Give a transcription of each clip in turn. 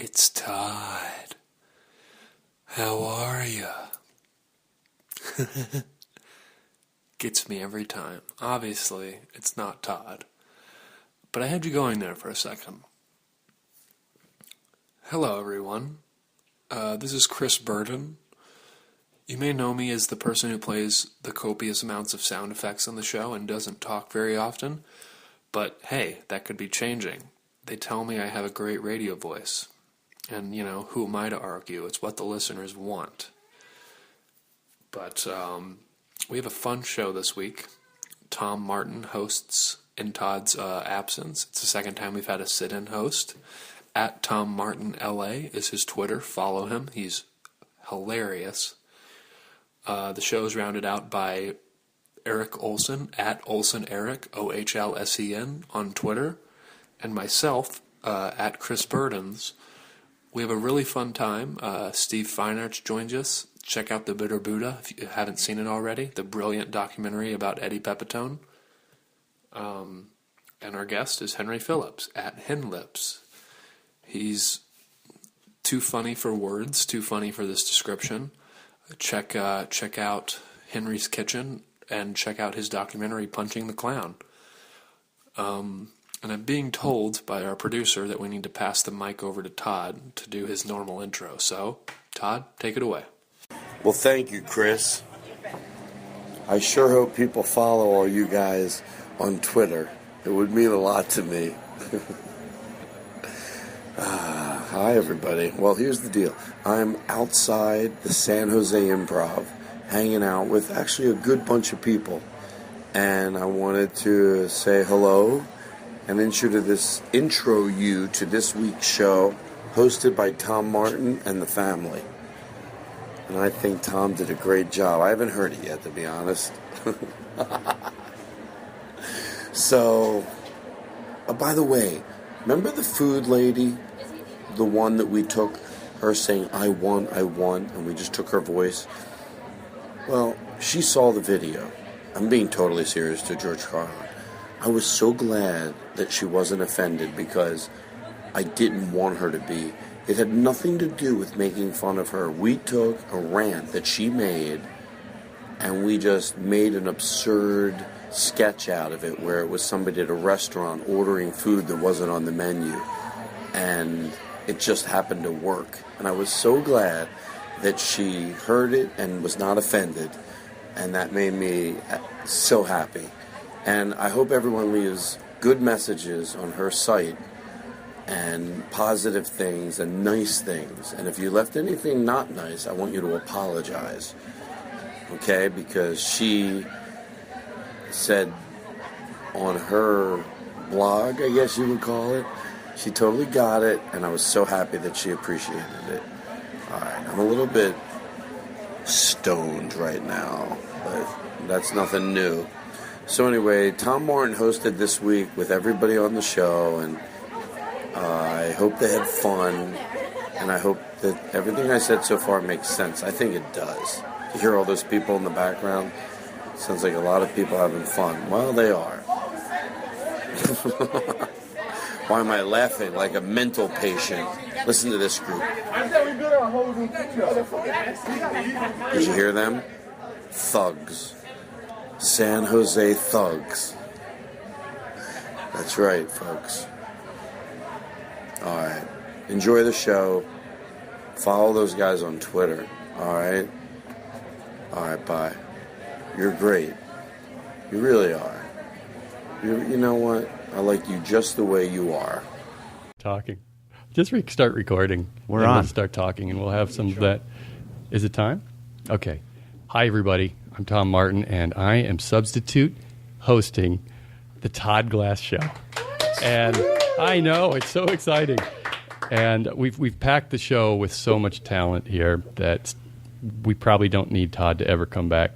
It's Todd. How are ya? Gets me every time. Obviously, it's not Todd. But I had you going there for a second. Hello, everyone. This is Chris Burden. You may know me as the person who plays the copious amounts of sound effects on the show and doesn't talk very often. But hey, that could be changing. They tell me I have a great radio voice. And, you know, who am I to argue? It's what the listeners want. But we have a fun show this week. Tom Martin hosts in Todd's absence. It's the second time we've had a sit-in host. At Tom Martin LA is his Twitter. Follow him. He's hilarious. The show is rounded out by Eric Olson, at Olson Eric, OHLSEN, on Twitter, and myself, at Chris Burdens. We have a really fun time. Steve Feinarch joins us. Check out The Bitter Buddha if you haven't seen it already, the brilliant documentary about Eddie Pepitone. And our guest is Henry Phillips, at Henlips. He's too funny for words, too funny for this description. Check out Henry's Kitchen and check out his documentary, Punching the Clown. And I'm being told by our producer that we need to pass the mic over to Todd to do his normal intro. So, Todd, take it away. Well, thank you, Chris. I sure hope people follow all you guys on Twitter. It would mean a lot to me. Hi, everybody. Well, here's the deal. I'm outside the San Jose Improv, hanging out with actually a good bunch of people. And I wanted to say hello and intro you to this week's show, hosted by Tom Martin and the family. And I think Tom did a great job. I haven't heard it yet, to be honest. So, by the way, remember the food lady? The one that we took, her saying, I want, and we just took her voice? Well, she saw the video. I'm being totally serious to George Carlin. I was so glad that she wasn't offended because I didn't want her to be. It had nothing to do with making fun of her. We took a rant that she made and we just made an absurd sketch out of it where it was somebody at a restaurant ordering food that wasn't on the menu. And it just happened to work. And I was so glad that she heard it and was not offended. And that made me so happy. And I hope everyone leaves good messages on her site and positive things and nice things. And if you left anything not nice, I want you to apologize. Okay? Because she said on her blog, I guess you would call it, she totally got it, and I was so happy that she appreciated it. All right, I'm a little bit stoned right now, but that's nothing new. So anyway, Tom Martin hosted this week with everybody on the show, and I hope they had fun, and I hope that everything I said so far makes sense. I think it does. You hear all those people in the background? Sounds like a lot of people having fun. Well, they are. Why am I laughing like a mental patient? Listen to this group. Did you hear them? Thugs. San Jose Thugs. That's right, folks. All right. Enjoy the show. Follow those guys on Twitter. All right? All right, bye. You're great. You really are. You know what? I like you just the way you are. Talking. Just start recording. We're on. We'll start talking, and we'll have some of that. Is it time? Okay. Hi, everybody. I'm Tom Martin, and I am substitute hosting the Todd Glass Show. And I know, it's so exciting. And we've packed the show with so much talent here that we probably don't need Todd to ever come back.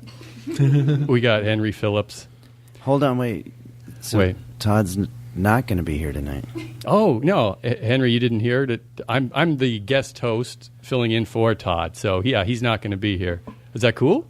We got Henry Phillips. Hold on, wait. So Wait. Todd's not going to be here tonight. Oh, no. Henry, you didn't hear it? I'm the guest host filling in for Todd. So, yeah, he's not going to be here. Is that cool?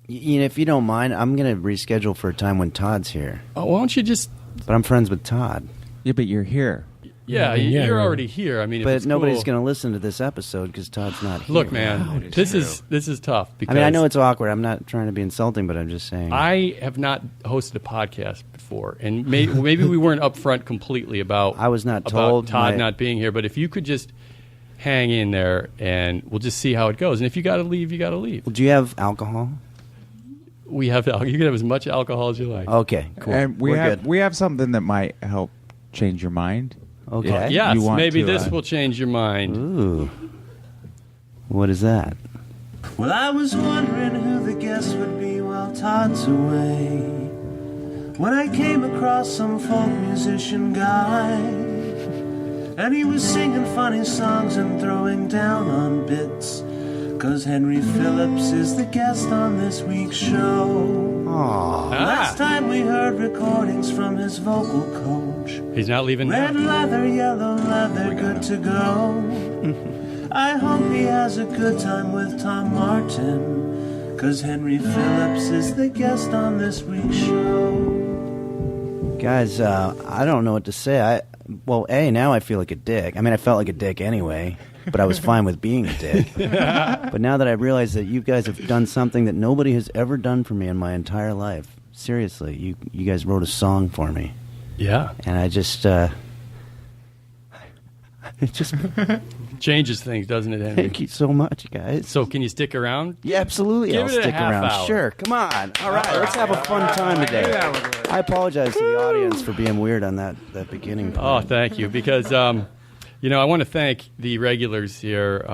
If you don't mind, I'm going to reschedule for a time when Todd's here. Oh, why don't you just... But I'm friends with Todd. Yeah, but you're here. Yeah, you're already here. I mean, but nobody's going to listen to this episode because Todd's not here. Look, man, this is tough. Because I know it's awkward. I'm not trying to be insulting, but I'm just saying. I have not hosted a podcast before, and maybe we weren't upfront completely about. I was not told Todd not being here, but if you could just hang in there, and we'll just see how it goes. And if you got to leave, you got to leave. Do you have alcohol? We have. You can have as much alcohol as you like. Okay, cool. And we have something that might help change your mind. Okay. Yes, maybe this will change your mind. Ooh. What is that? Well, I was wondering who the guest would be while Todd's away, when I came across some folk musician guy, and he was singing funny songs and throwing down on bits, 'cause Henry Phillips is the guest on this week's show. Last time we heard recordings from his vocal coach. He's not leaving Red now. leather, yellow leather, good to go. I hope he has a good time with Tom Martin, 'cause Henry Phillips is the guest on this week's show. Guys, I don't know what to say. Now I feel like a dick. I mean, I felt like a dick anyway, but I was fine with being a dick. But now that I realize that you guys have done something that nobody has ever done for me in my entire life, seriously, you guys wrote a song for me. Yeah. And I just, it just changes things, doesn't it, Henry? Thank you so much, guys. So can you stick around? Yeah, absolutely. Give I'll it a stick half around. hour. Sure. Come on. All right. Let's have a fun time today. I apologize to the audience for being weird on that beginning part. Oh, thank you. Because, I want to thank the regulars here,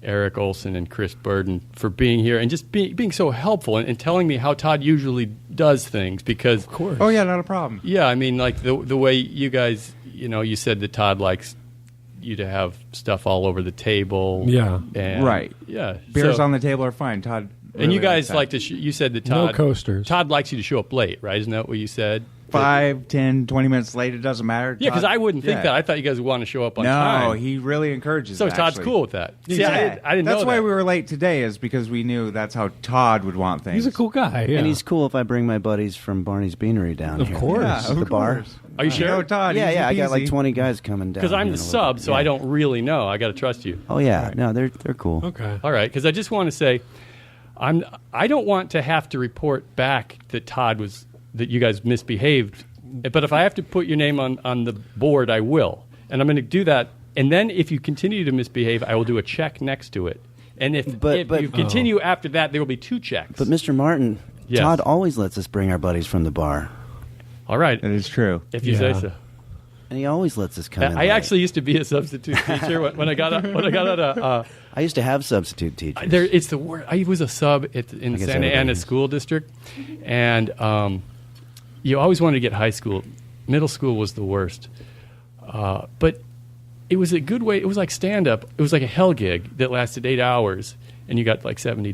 Eric Olson and Chris Burden, for being here and just being so helpful and telling me how Todd usually does things. Because, of course. Oh, yeah, not a problem. Yeah, I mean, like the way you guys, you said that Todd likes you to have stuff all over the table. Yeah. And, right. Yeah. Beers on the table are fine. Todd. And you guys like like to. You said that Todd. No coasters. Todd likes you to show up late, right? Isn't that what you said? 5, 10, 20 minutes late, it doesn't matter. Yeah, because I wouldn't think that. I thought you guys would want to show up on time. No, he really encourages So it, Todd's actually. cool with that. See, Yeah. I didn't know That's why that. we were late today, is because we knew that's how Todd would want things. He's a cool guy, yeah. And he's cool if I bring my buddies from Barney's Beanery down Of here. course. Yeah, To of the bar. course. Are you sure? No, Todd. Yeah, easy I got like peasy. 20 guys coming down. Because I'm here the in a little sub, bit. so Yeah. I don't really know. I got to trust you. Oh, yeah. No, they're cool. Okay. All right, because I just want to say, I don't want to have to report back that that you guys misbehaved. But if I have to put your name on the board, I will. And I'm going to do that. And then if you continue to misbehave, I will do a check next to it. And if you continue after that, there will be 2 checks. But Mr. Martin, Yes. Todd always lets us bring our buddies from the bar. All right. That is true. If you say so. And he always lets us come in I late. actually used to be a substitute teacher when I got out. I used to have substitute teachers. It's the word. I was a sub in the guess Santa everybody Ana is. School District, and you always wanted to get high school. Middle school was the worst, but it was a good way. It was like stand up. It was like a hell gig that lasted 8 hours, and you got like $70.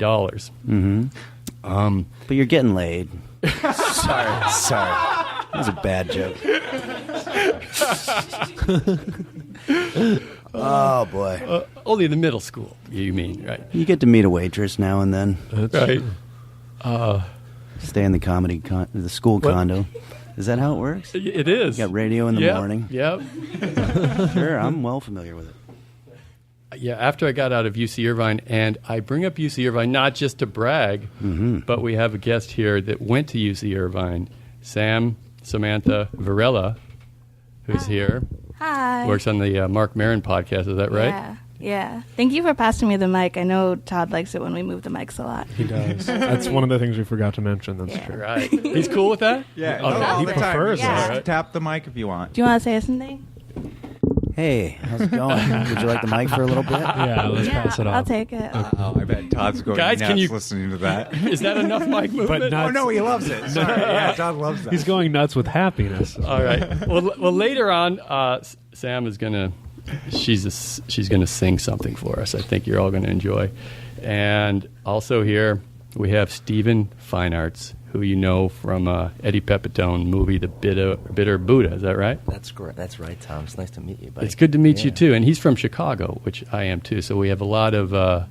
Mm-hmm. But you're getting laid. Sorry. That was a bad joke. Oh, boy. Only the middle school, you mean, right? You get to meet a waitress now and then. That's Right. Stay in the the school condo. Is that how it works? It is. You got radio in the Yep, morning. Yep. Sure, I'm well familiar with it. Yeah, after I got out of UC Irvine, and I bring up UC Irvine not just to brag, but we have a guest here that went to UC Irvine, Samantha Varela, who's here, Hi. works on the Mark Maron podcast. Is that right? Yeah. Thank you for passing me the mic. I know Todd likes it when we move the mics a lot. He does. That's one of the things we forgot to mention. That's Yeah. true. Right. He's cool with that? Yeah, Okay. all He the time. prefers Just it. Right. tap the mic if you want. Do you want to say something? Hey, how's it going? Would you like the mic for a little bit? Yeah, let's pass it I'll off. take it. Oh, I bet Todd's going Guys, nuts can you- listening to that. Is that enough mic movement? But not. Oh, no, he loves it. Sorry. Yeah, Todd loves that. He's going nuts with happiness. All right. Well, later on, Sam is gonna. She's gonna sing something for us. I think you're all gonna enjoy. And also here we have Stephen Fine Arts, who you know from Eddie Pepitone movie The Bitter Buddha. Is that right? That's great. That's right, Tom. It's nice to meet you, buddy. It's good to meet you too. And he's from Chicago, which I am too. So we have a lot of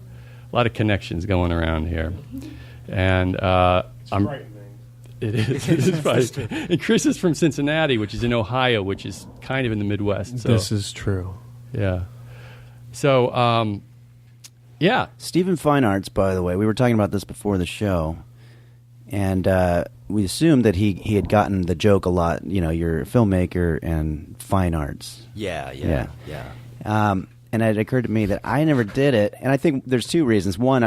connections going around here. And I'm It is. It is funny. And Chris is from Cincinnati, which is in Ohio, which is kind of in the Midwest. So, This is true. yeah. So, yeah. Stephen Fine Arts, by the way, we were talking about this before the show, and we assumed that he had gotten the joke a lot. You know, you're a filmmaker and fine arts. Yeah. And it occurred to me that I never did it, and I think there's two reasons. One,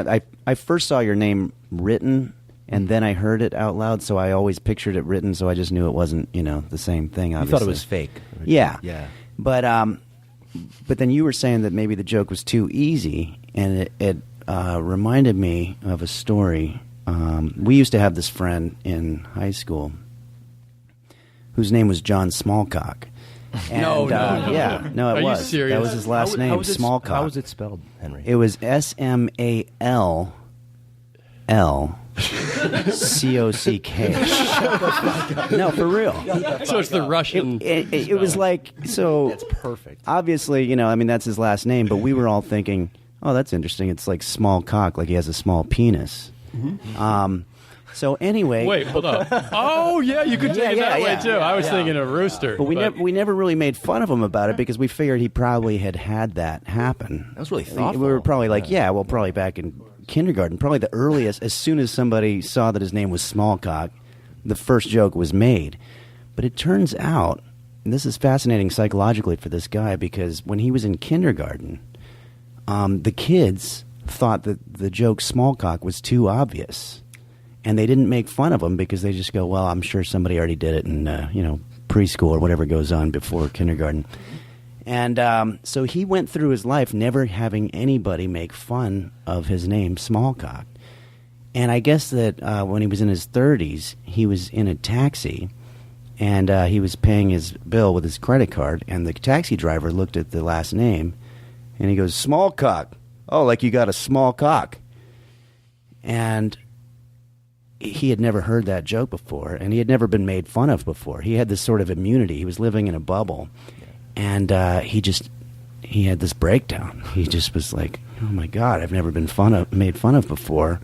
I first saw your name written, and then I heard it out loud, so I always pictured it written, so I just knew it wasn't, the same thing, obviously. You thought it was fake. Yeah. Yeah. But then you were saying that maybe the joke was too easy, and it reminded me of a story. We used to have this friend in high school whose name was John Smallcock. And, No, yeah, no, it Are you was. serious? That was his last name, Smallcock. How was it spelled, Henry? It was SMALL. COCK. No, for real. So it's the Russian. It was like, so. That's perfect. Obviously, that's his last name, but we were all thinking, oh, that's interesting. It's like small cock, like he has a small penis. So anyway. Wait, hold up. Oh, yeah, you could take it that way, too. I was thinking of rooster. But we never really made fun of him about it because we figured he probably had that happen. That was really thoughtful. We were probably like, probably back in kindergarten, probably the earliest, as soon as somebody saw that his name was Smallcock, the first joke was made. But it turns out, and this is fascinating psychologically for this guy, because when he was in kindergarten, the kids thought that the joke Smallcock was too obvious. And they didn't make fun of him because they just go, well, I'm sure somebody already did it in, preschool or whatever goes on before kindergarten. And so he went through his life never having anybody make fun of his name, Smallcock. And I guess that when he was in his 30s, he was in a taxi, and he was paying his bill with his credit card, and the taxi driver looked at the last name, and he goes, Smallcock. Oh, like you got a small cock. And he had never heard that joke before, and he had never been made fun of before. He had this sort of immunity. He was living in a bubble, and he had this breakdown. He just was like, oh my God, I've never been made fun of before.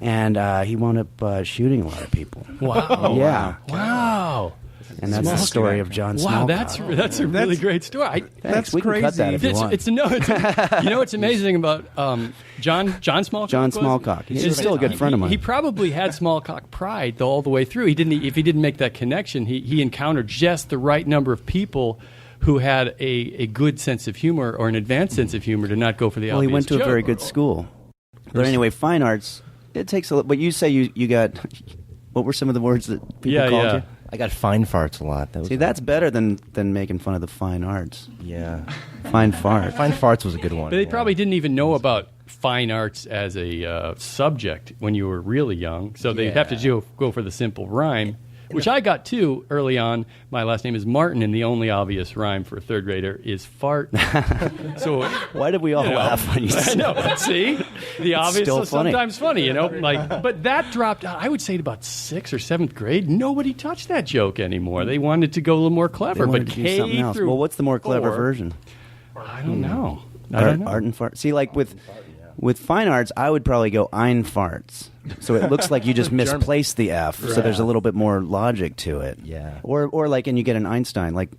And he wound up shooting a lot of people. Wow. Yeah. Wow. And that's the story of John Smallcock. Wow, that's a really great story. Thanks. We can cut that if you want. You know what's amazing about John Smallcock? John Smallcock. He's still a good friend of mine. He probably had Smallcock pride all the way through. If he didn't make that connection, he encountered just the right number of people who had a good sense of humor or an advanced sense of humor to not go for the obvious Well, he went to joke. a very good school. But anyway, fine arts, it takes a... But you say you got... What were some of the words that people called you? I got fine farts a lot. See, that's better than making fun of the fine arts. Yeah. Fine farts. Fine farts was a good one. But they probably didn't even know about fine arts as a subject when you were really young, so they'd have to go for the simple rhyme, which I got too early on. My last name is Martin, and the only obvious rhyme for a third grader is fart. So why did we all laugh when you said that? I know. See, the obvious still is funny. sometimes funny, But that dropped. I would say at about 6th or 7th grade, nobody touched that joke anymore. They wanted to go a little more clever. They wanted But to do something else. Well, what's the more clever version? I don't know. Art and fart. See, like with fine arts, I would probably go ein farts. So it looks like you just misplaced the F. Right. So there's a little bit more logic to it. Yeah. Or like, and you get an Einstein. Like,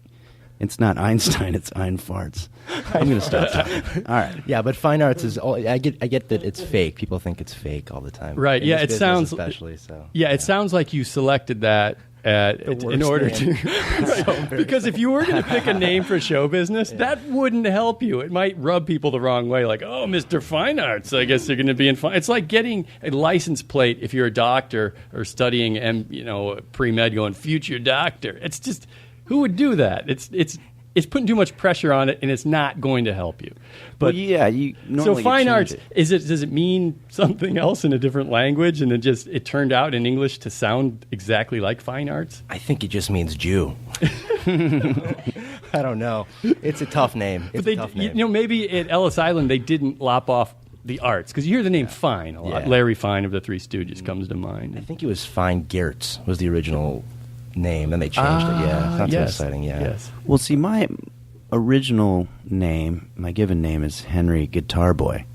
it's not Einstein, it's ein farts. I'm going to stop talking. All right. Yeah, but fine arts is. I get that it's fake. People think it's fake all the time. Right. In Yeah. this It business sounds. Especially so. Yeah. It sounds like you selected that. In order to, right. Because if you were going to pick a name for show business, that wouldn't help you. It might rub people the wrong way, like, oh, Mr. Fine Arts, I guess you're going to be in fine. It's like getting a license plate if you're a doctor or studying, pre-med, going future doctor. It's just, who would do that? It's putting too much pressure on it, and it's not going to help you. But you normally so fine arts it. does it mean something else in a different language, and it turned out in English to sound exactly like fine arts? I think it just means Jew. I don't know. It's a tough name. It's a tough name. Maybe at Ellis Island they didn't lop off the arts, because you hear the name Fine a lot. Larry Fine of the Three Stooges comes to mind. I think it was Fine Geertz was the original name, and they changed it. Yeah, it's not so exciting. Yeah. Yes. Well, see, my original name, my given name is Henry Guitar Boy.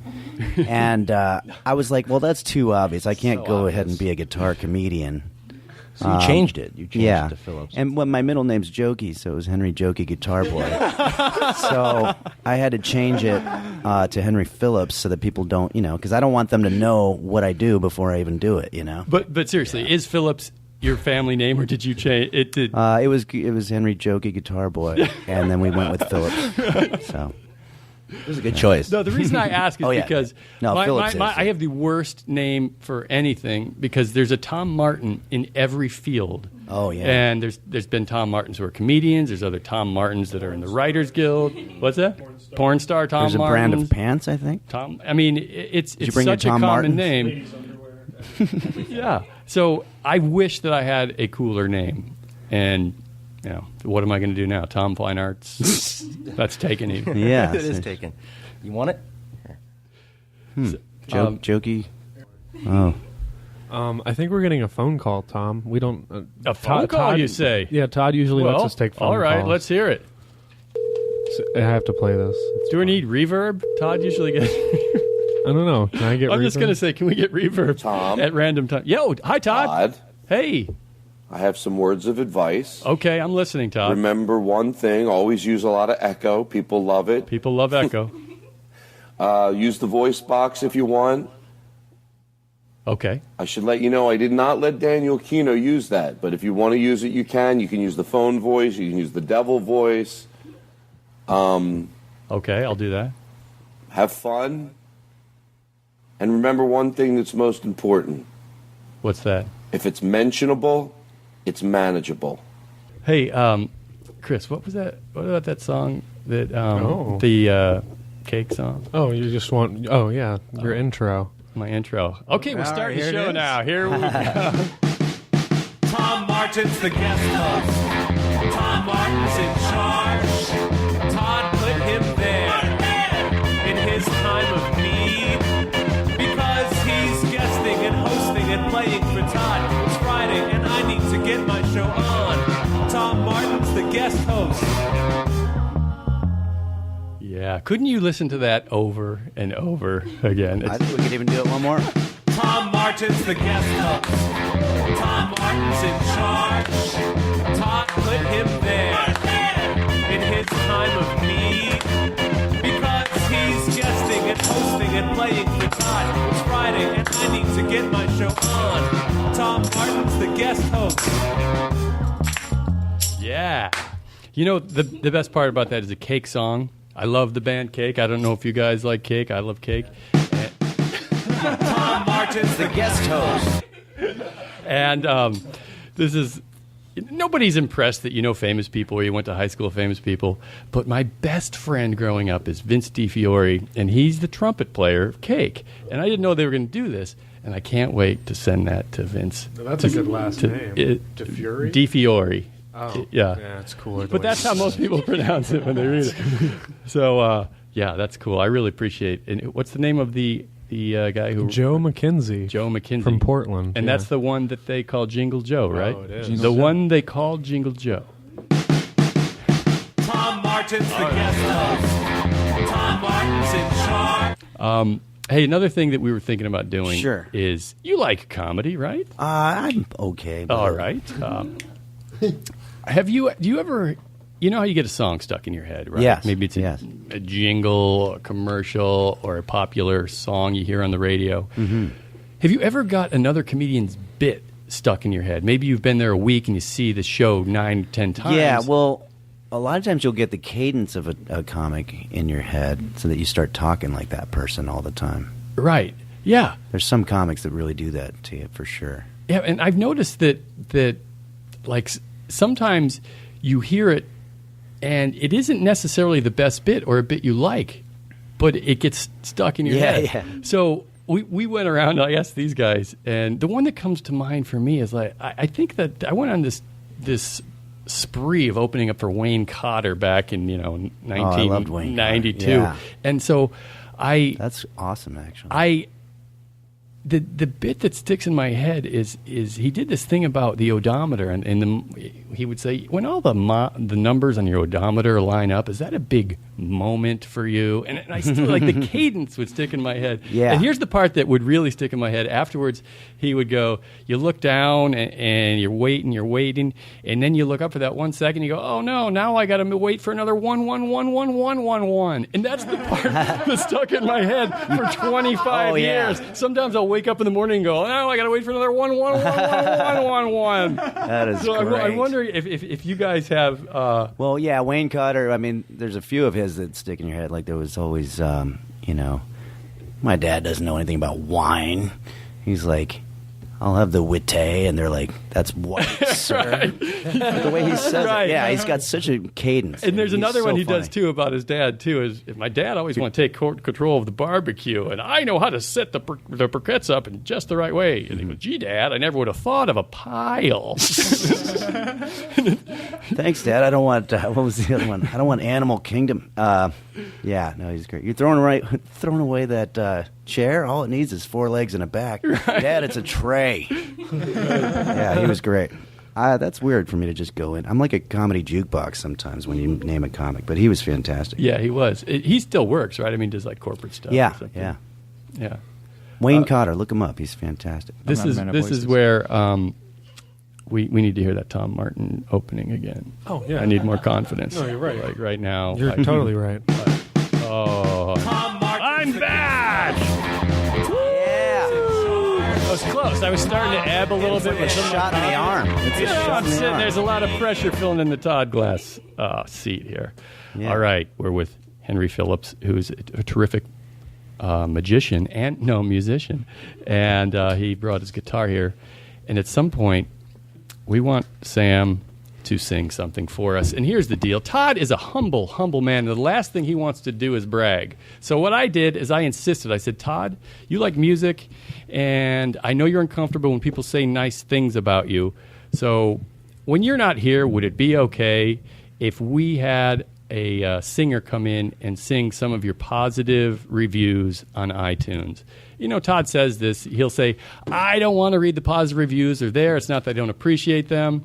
And I was like, well, that's too obvious. I can't go ahead and be a guitar comedian. So you changed it. You changed it to Phillips. And my middle name's Jokey, so it was Henry Jokey Guitar Boy. So I had to change it to Henry Phillips so that people don't, because I don't want them to know what I do before I even do it, But seriously, is Phillips your family name, or did you change it? It was Henry Jokey Guitar Boy, and then we went with Phillips. So it was a good choice. No, the reason I ask is because Phillips I have the worst name for anything because there's a Tom Martin in every field. Oh yeah, and there's been Tom Martins who are comedians. There's other Tom Martins that are in the Writers Guild. What's that? Porn star Tom Martin. There's a brand of pants, I think. Tom. I mean, it's such a common name. Yeah. So I wish that I had a cooler name, and what am I going to do now? Tom Fine Arts. That's taken even. Yeah, it is taken. You want it? Jokey. Oh. I think we're getting a phone call, Tom. We don't... a phone call, Todd, you say? Yeah, Todd usually lets us take phone calls. All right, let's hear it. So I have to play this. Do we need reverb? Todd usually gets... I don't know. Can I get reverb? I'm just going to say, can we get reverb Tom? at random time? Yo, hi, Todd. Todd, Hey. I have some words of advice. Okay, I'm listening, Todd. Remember one thing, always use a lot of echo. People love it. People love echo. Use the voice box if you want. Okay. I should let you know I did not let Daniel Kino use that, but if you want to use it, you can. You can use the phone voice. You can use the devil voice. Okay, I'll do that. Have fun. And remember one thing that's most important. What's that? If it's mentionable, it's manageable. Hey, Chris, what was that? What about that song that the cake song? Oh, you just want... Oh, yeah, your intro. My intro. Okay, we're starting the show now. Here we go. Tom Martin's the guest host. Tom Martin's in charge. Todd put him there in his time of need because he's guesting and hosting and playing for Todd. It's Friday and I need to get my show on. Tom Martin's the guest host. Yeah, couldn't you listen to that over and over again? I think we could even do it one more. Tom Martin's the guest host. Tom Martin's in charge. Todd put him there in his time of need because he's guesting and hosting and playing for Todd. It's Friday and I need to get my show on. Tom Martin's the guest host. Yeah. You know, the best part about that is a Cake song. I love the band Cake. I don't know if you guys like Cake. I love Cake. Tom Martin's the guest host. And this is... Nobody's impressed that you know famous people or you went to high school with famous people. But my best friend growing up is Vince DiFiore, and he's the trumpet player of Cake. And I didn't know they were going to do this. And I can't wait to send that to Vince. That's a good last name. DiFiore? DiFiore. Oh, yeah, it's cooler. But that's how most people pronounce it when they read it. So, yeah, that's cool. I really appreciate it. What's the name of the guy who... Joe McKenzie. Joe McKenzie. From Portland. And that's the one that they call Jingle Joe, right? Oh, it is. The one they call Jingle Joe. Tom Martin's the guest host. Tom Martin's in charge. Hey, another thing that we were thinking about doing Sure. is you like comedy, right? I'm okay. But All right. Do you ever, you know how you get a song stuck in your head, right? Yes. Maybe it's a jingle, a commercial, or a popular song you hear on the radio. Mm-hmm. Have you ever got another comedian's bit stuck in your head? Maybe you've been there a week and you see the show 9, 10 times. Yeah, well, a lot of times you'll get the cadence of a comic in your head so that you start talking like that person all the time. Right. Yeah. There's some comics that really do that to you, for sure. Yeah, and I've noticed that like sometimes you hear it and it isn't necessarily the best bit or a bit you like, but it gets stuck in your head. Yeah. So we went around, I asked these guys, and the one that comes to mind for me is like, I think that I went on this spree of opening up for Wayne Cotter back in, 1992. Yeah. And so That's awesome, actually. the bit that sticks in my head is he did this thing about the odometer, and he would say, when all the numbers on your odometer line up, is that a big moment for you? And I still, like, the cadence would stick in my head. Yeah. And here's the part that would really stick in my head. Afterwards, he would go, you look down, and you're waiting, and then you look up for that 1 second, you go, oh, no, now I got to wait for another 1, 1, 1, 1, 1, 1, 1. And that's the part that stuck in my head for 25 years. Sometimes I'll wake up in the morning and go, oh, I got to wait for another 1, 1, 1, 1, 1, 1. That is so great. I'm wondering if you guys have... well, yeah, Wayne Cotter, I mean, there's a few of his that stick in your head. Like there was always, my dad doesn't know anything about wine. He's like, I'll have the Witte, and they're like, that's white, sir. The way he says it. Yeah, he's got such a cadence. And there's another so one he funny. does, too, about his dad, too, is my dad always want to take control of the barbecue, and I know how to set the briquettes up in just the right way. And he goes, gee, Dad, I never would have thought of a pile. Thanks, Dad. I don't want, what was the other one? I don't want Animal Kingdom. Yeah, no, he's great. You're throwing away that chair? All it needs is 4 legs and a back. Right. Dad, it's a tray. Yeah, he was great. That's weird for me to just go in. I'm like a comedy jukebox sometimes when you name a comic, but he was fantastic. Yeah, he was. He still works, right? I mean, does like corporate stuff. Yeah, or something. yeah. Wayne Cotter, look him up. He's fantastic. This is where we need to hear that Tom Martin opening again. Oh, yeah. I need more confidence. No, you're right. Like right now. You're totally right. Oh, Tom Martin. I'm back! Yeah. I was close. I was starting to ebb a little bit with It's a some shot in the arm. It's a shot I'm in the sitting. arm. There's a lot of pressure filling in the Todd Glass seat here. Yeah. All right, we're with Henry Phillips, who's a terrific musician, and he brought his guitar here. And at some point, we want Sam to sing something for us. And here's the deal. Todd is a humble man. And the last thing he wants to do is brag. So what I did is I insisted. I said, Todd, you like music, and I know you're uncomfortable when people say nice things about you. So when you're not here, would it be okay if we had a singer come in and sing some of your positive reviews on iTunes? You know, Todd says this. He'll say, I don't want to read the positive reviews. They're there. It's not that I don't appreciate them,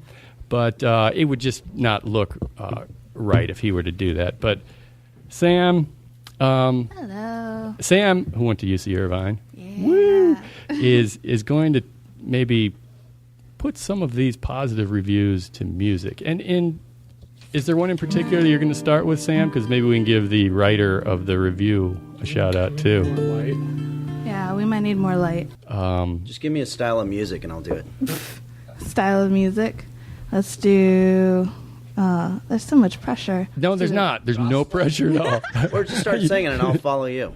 but it would just not look right if he were to do that. But Sam, Hello. Sam, who went to UC Irvine, Yeah. is going to maybe put some of these positive reviews to music. And is there one in particular you're going to start with, Sam? Because maybe we can give the writer of the review a shout out too. Yeah, we might need more light. Just give me a style of music and I'll do it. Style of music. Let's do... there's so much pressure. No, there's not. There's no pressure at all. Or just start singing and I'll follow you.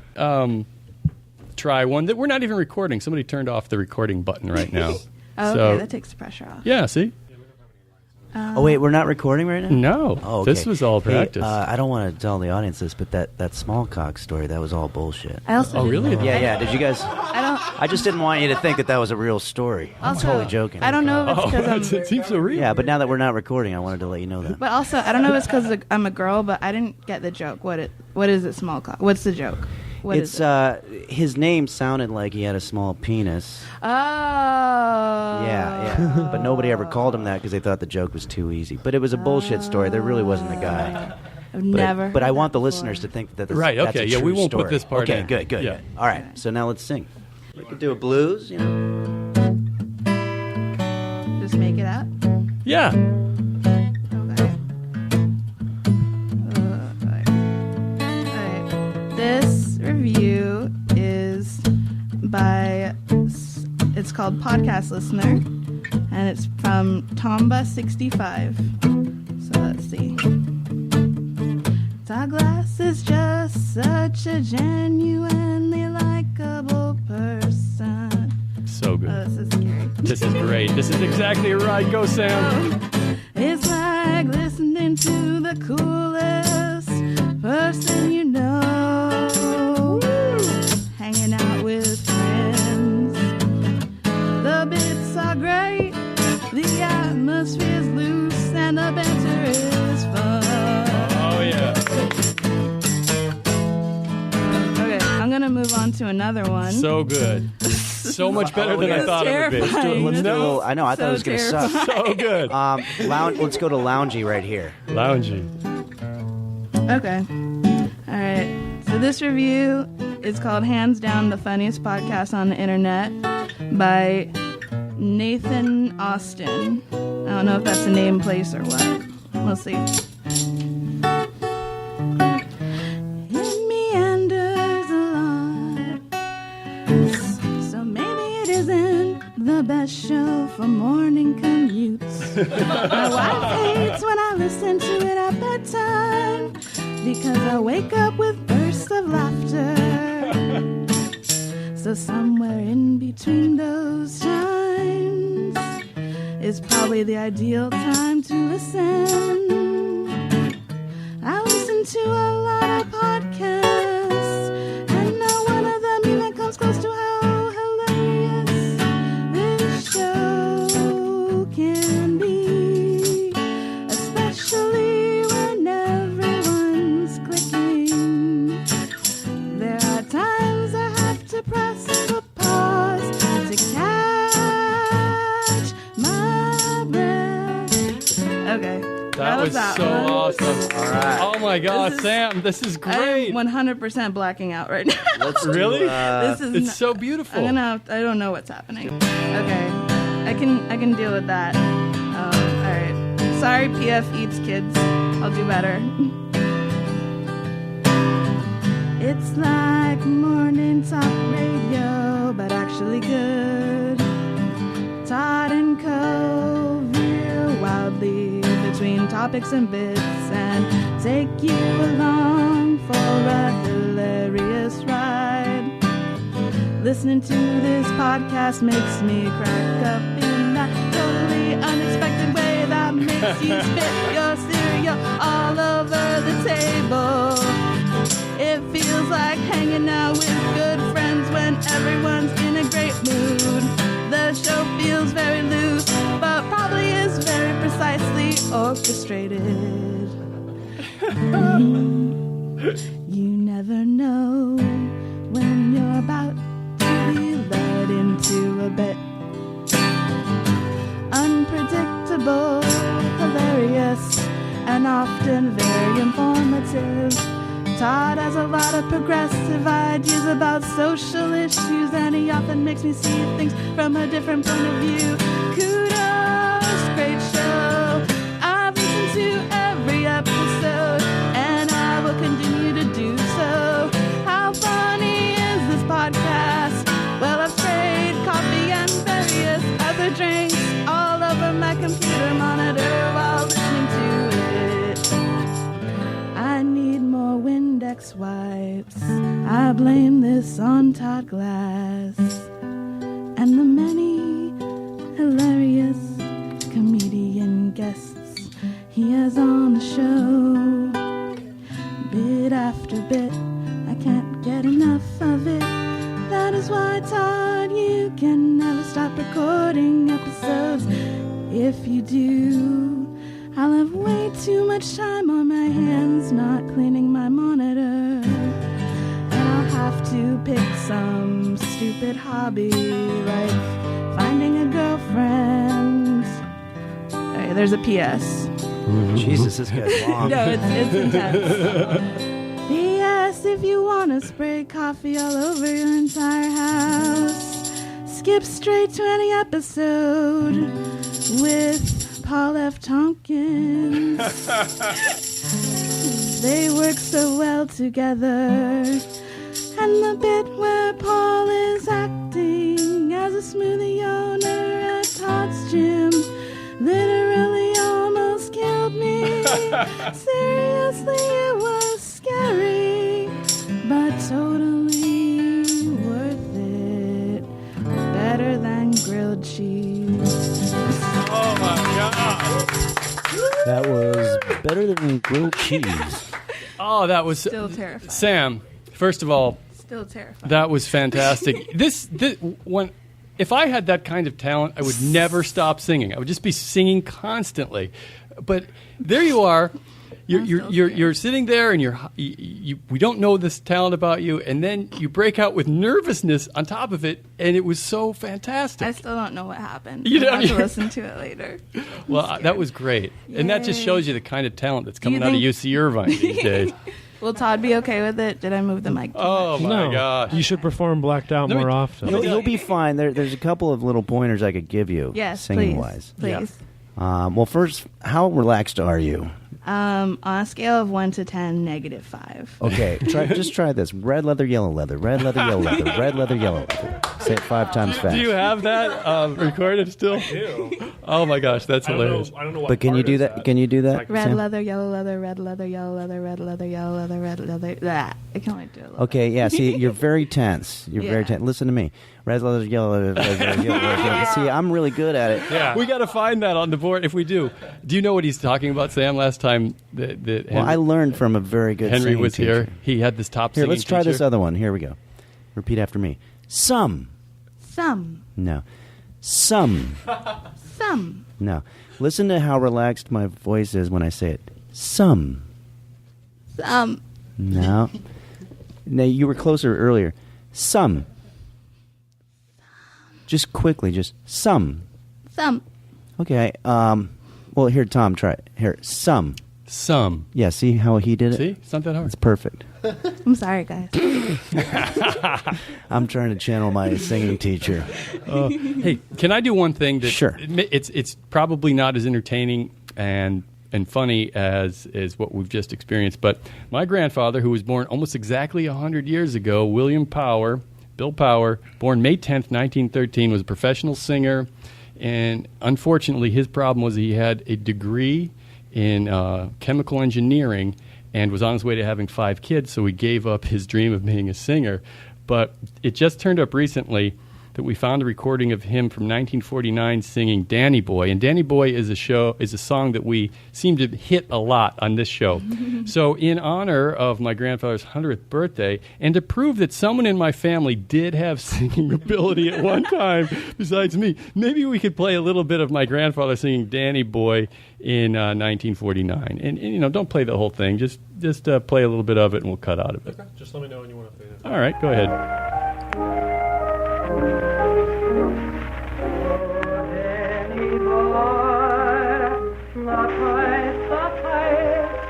Try one that we're not even recording. Somebody turned off the recording button right now. Oh, So- okay, that takes the pressure off. Yeah, see? Oh, wait, we're not recording right now? No. Oh, okay. This was all practice. Hey, I don't want to tell the audience this, but that small cock story, that was all bullshit. I also Oh, didn't- really? Yeah. Did you guys... I I just didn't want you to think that was a real story. I'm Also, totally joking. I don't know if it's because it seems so real. Yeah, but now that we're not recording, I wanted to let you know that. But also, I don't know if it's because I'm a girl, but I didn't get the joke. What is it, small cock? What's the joke? What is it? His name sounded like he had a small penis. Oh. Yeah. But nobody ever called him that because they thought the joke was too easy. But it was a bullshit story. There really wasn't a guy. I've never. But I heard want that the before. listeners to think that Right, that's okay, a yeah, true we won't put story. this part okay, in. good. Yeah. All right, so now let's sing. We could do a blues, you know. Just make it up. Yeah. Okay. Alright. This review is by, it's called Podcast Listener, and it's from Tomba65. So let's see. Todd Glass is just such a genuinely likable person. So good. Oh, this is scary. This is great. This is exactly right. Go, Sam. It's like listening to the coolest person you know. Hanging out with friends. The bits are great. The atmosphere's loose and the banter is fun. Oh, yeah. Okay, I'm gonna move on to another one. So good. so much better than I thought it would be. Let's do a little. I know. I thought it was going to suck. So good. Let's go to loungy right here. Loungy. Okay. All right. So this review is called Hands Down the Funniest Podcast on the Internet by Nathan Austin. I don't know if that's a name, place, or what. We'll see. It meanders a lot, so maybe it isn't the best show for morning commutes. My wife hates when I listen to it at bedtime because I wake up with bursts of laughter. So somewhere in between those times is probably the ideal time to listen. I listen to a lot of podcasts, and not one of them even comes close to how hilarious this show can be, especially when everyone's clicking. There are times I have to press the pause to catch my breath. Okay. That was that so one. awesome. All right. Oh my God, Sam, this is great. I'm 100% blacking out right now. Really? This is It's so beautiful. I don't know what's happening. Okay. I can deal with that. All right. Sorry, PF eats kids. I'll do better. It's like morning talk radio, but actually good. Todd and Co. veer wildly between topics and bits and take you along for a hilarious ride. Listening to this podcast makes me crack up in that totally unexpected way that makes you spit your cereal all over the table. It feels like hanging out with good friends when everyone's in a great mood. The show feels very loose, but probably is very precisely orchestrated. You never know when you're about to be led into a bit. Unpredictable, hilarious, and often very informative. Todd has a lot of progressive ideas about social issues, and he often makes me see things from a different point of view. Kudos, great show. I've listened to every episode, and I will continue to do so. How funny is this podcast? Well, I've sprayed coffee and various other drinks all over my computer monitor while listening to it. I need more Windex wipes. I blame this on Todd Glass and the many hilarious comedian guests he has on the show. Bit after bit, I can't get enough of it. That is why, Todd, you can never stop recording episodes. If you do, I'll have way too much time on my hands not cleaning my monitor. And I'll have to pick some stupid hobby like finding a girlfriend. Okay, there's a PS. Jesus, this guy's long. No, it's intense. P.S. If you want to spray coffee all over your entire house, skip straight to any episode with Paul F. Tompkins. They work so well together. And the bit where Paul is acting as a smoothie owner at Todd's gym literally almost killed me. Seriously, it was scary, but totally worth it. Better than grilled cheese. Oh my God. That was better than grilled cheese. Oh, that was Still terrifying. Sam, first of all, Still terrifying. that was fantastic. this one, if I had that kind of talent, I would never stop singing. I would just be singing constantly. But there you are. you're sitting there and we don't know this talent about you, and then you break out with nervousness on top of it, and it was so fantastic. I still don't know what happened. You I'll don't- have to listen to it later. Well, that was great, and that just Yay. shows you the kind of talent that's coming you out of think- UC Irvine these days. Will Todd be okay with it? Did I move the mic? Too Oh much? my No, gosh! you should perform blacked out Let me- more often. You'll be fine. There's a couple of little pointers I could give you, Yes, singing please. wise. Please. Well, first, how relaxed are you? On a scale of 1 to 10, -5. Okay, just try this: red leather, yellow leather, red leather, yellow leather, red leather, yellow leather. Say it 5 times fast. Do you have that recorded still? I do. Oh my gosh, that's hilarious. I don't know what But can you do that? Can you do that? Red Sam? leather, yellow leather, red leather, yellow leather, red leather, yellow leather, red leather. That I can only do a little. Okay, yeah. See, you're very tense. You're very Yeah. tense. Listen to me. Red leather, yellow leather, red leather, yellow leather. See, I'm really good at it. Yeah, we got to find that on the board. If we do you know what he's talking about, Sam? Last time that Well, I learned from a very good Henry singing was teacher. here. He had this top Here, singing let's try teacher. this other one. Here we go. Repeat after me. Some. Some. No. Some. Some. No. Listen to how relaxed my voice is when I say it. Some. Some. No. No, you were closer earlier. Some. Just quickly, just some. Some. Okay. Well, here, Tom, try it. Here, some. Some. Yeah, see how he did it? See? It's not that hard. It's perfect. I'm sorry, guys. I'm trying to channel my singing teacher. Hey, can I do one thing? That Sure. It's probably not as entertaining and funny as what we've just experienced, but my grandfather, who was born almost exactly 100 years ago, Bill Power, born May 10th, 1913, was a professional singer, and unfortunately his problem was he had a degree in chemical engineering and was on his way to having 5 kids, so he gave up his dream of being a singer. But it just turned up recently that we found a recording of him from 1949 singing Danny Boy. And Danny Boy is a song that we seem to hit a lot on this show. So in honor of my grandfather's 100th birthday, and to prove that someone in my family did have singing ability at one time besides me, maybe we could play a little bit of my grandfather singing Danny Boy in 1949. And don't play the whole thing. Just play a little bit of it and we'll cut out of it. Okay, just let me know when you want to play that. All right, go ahead.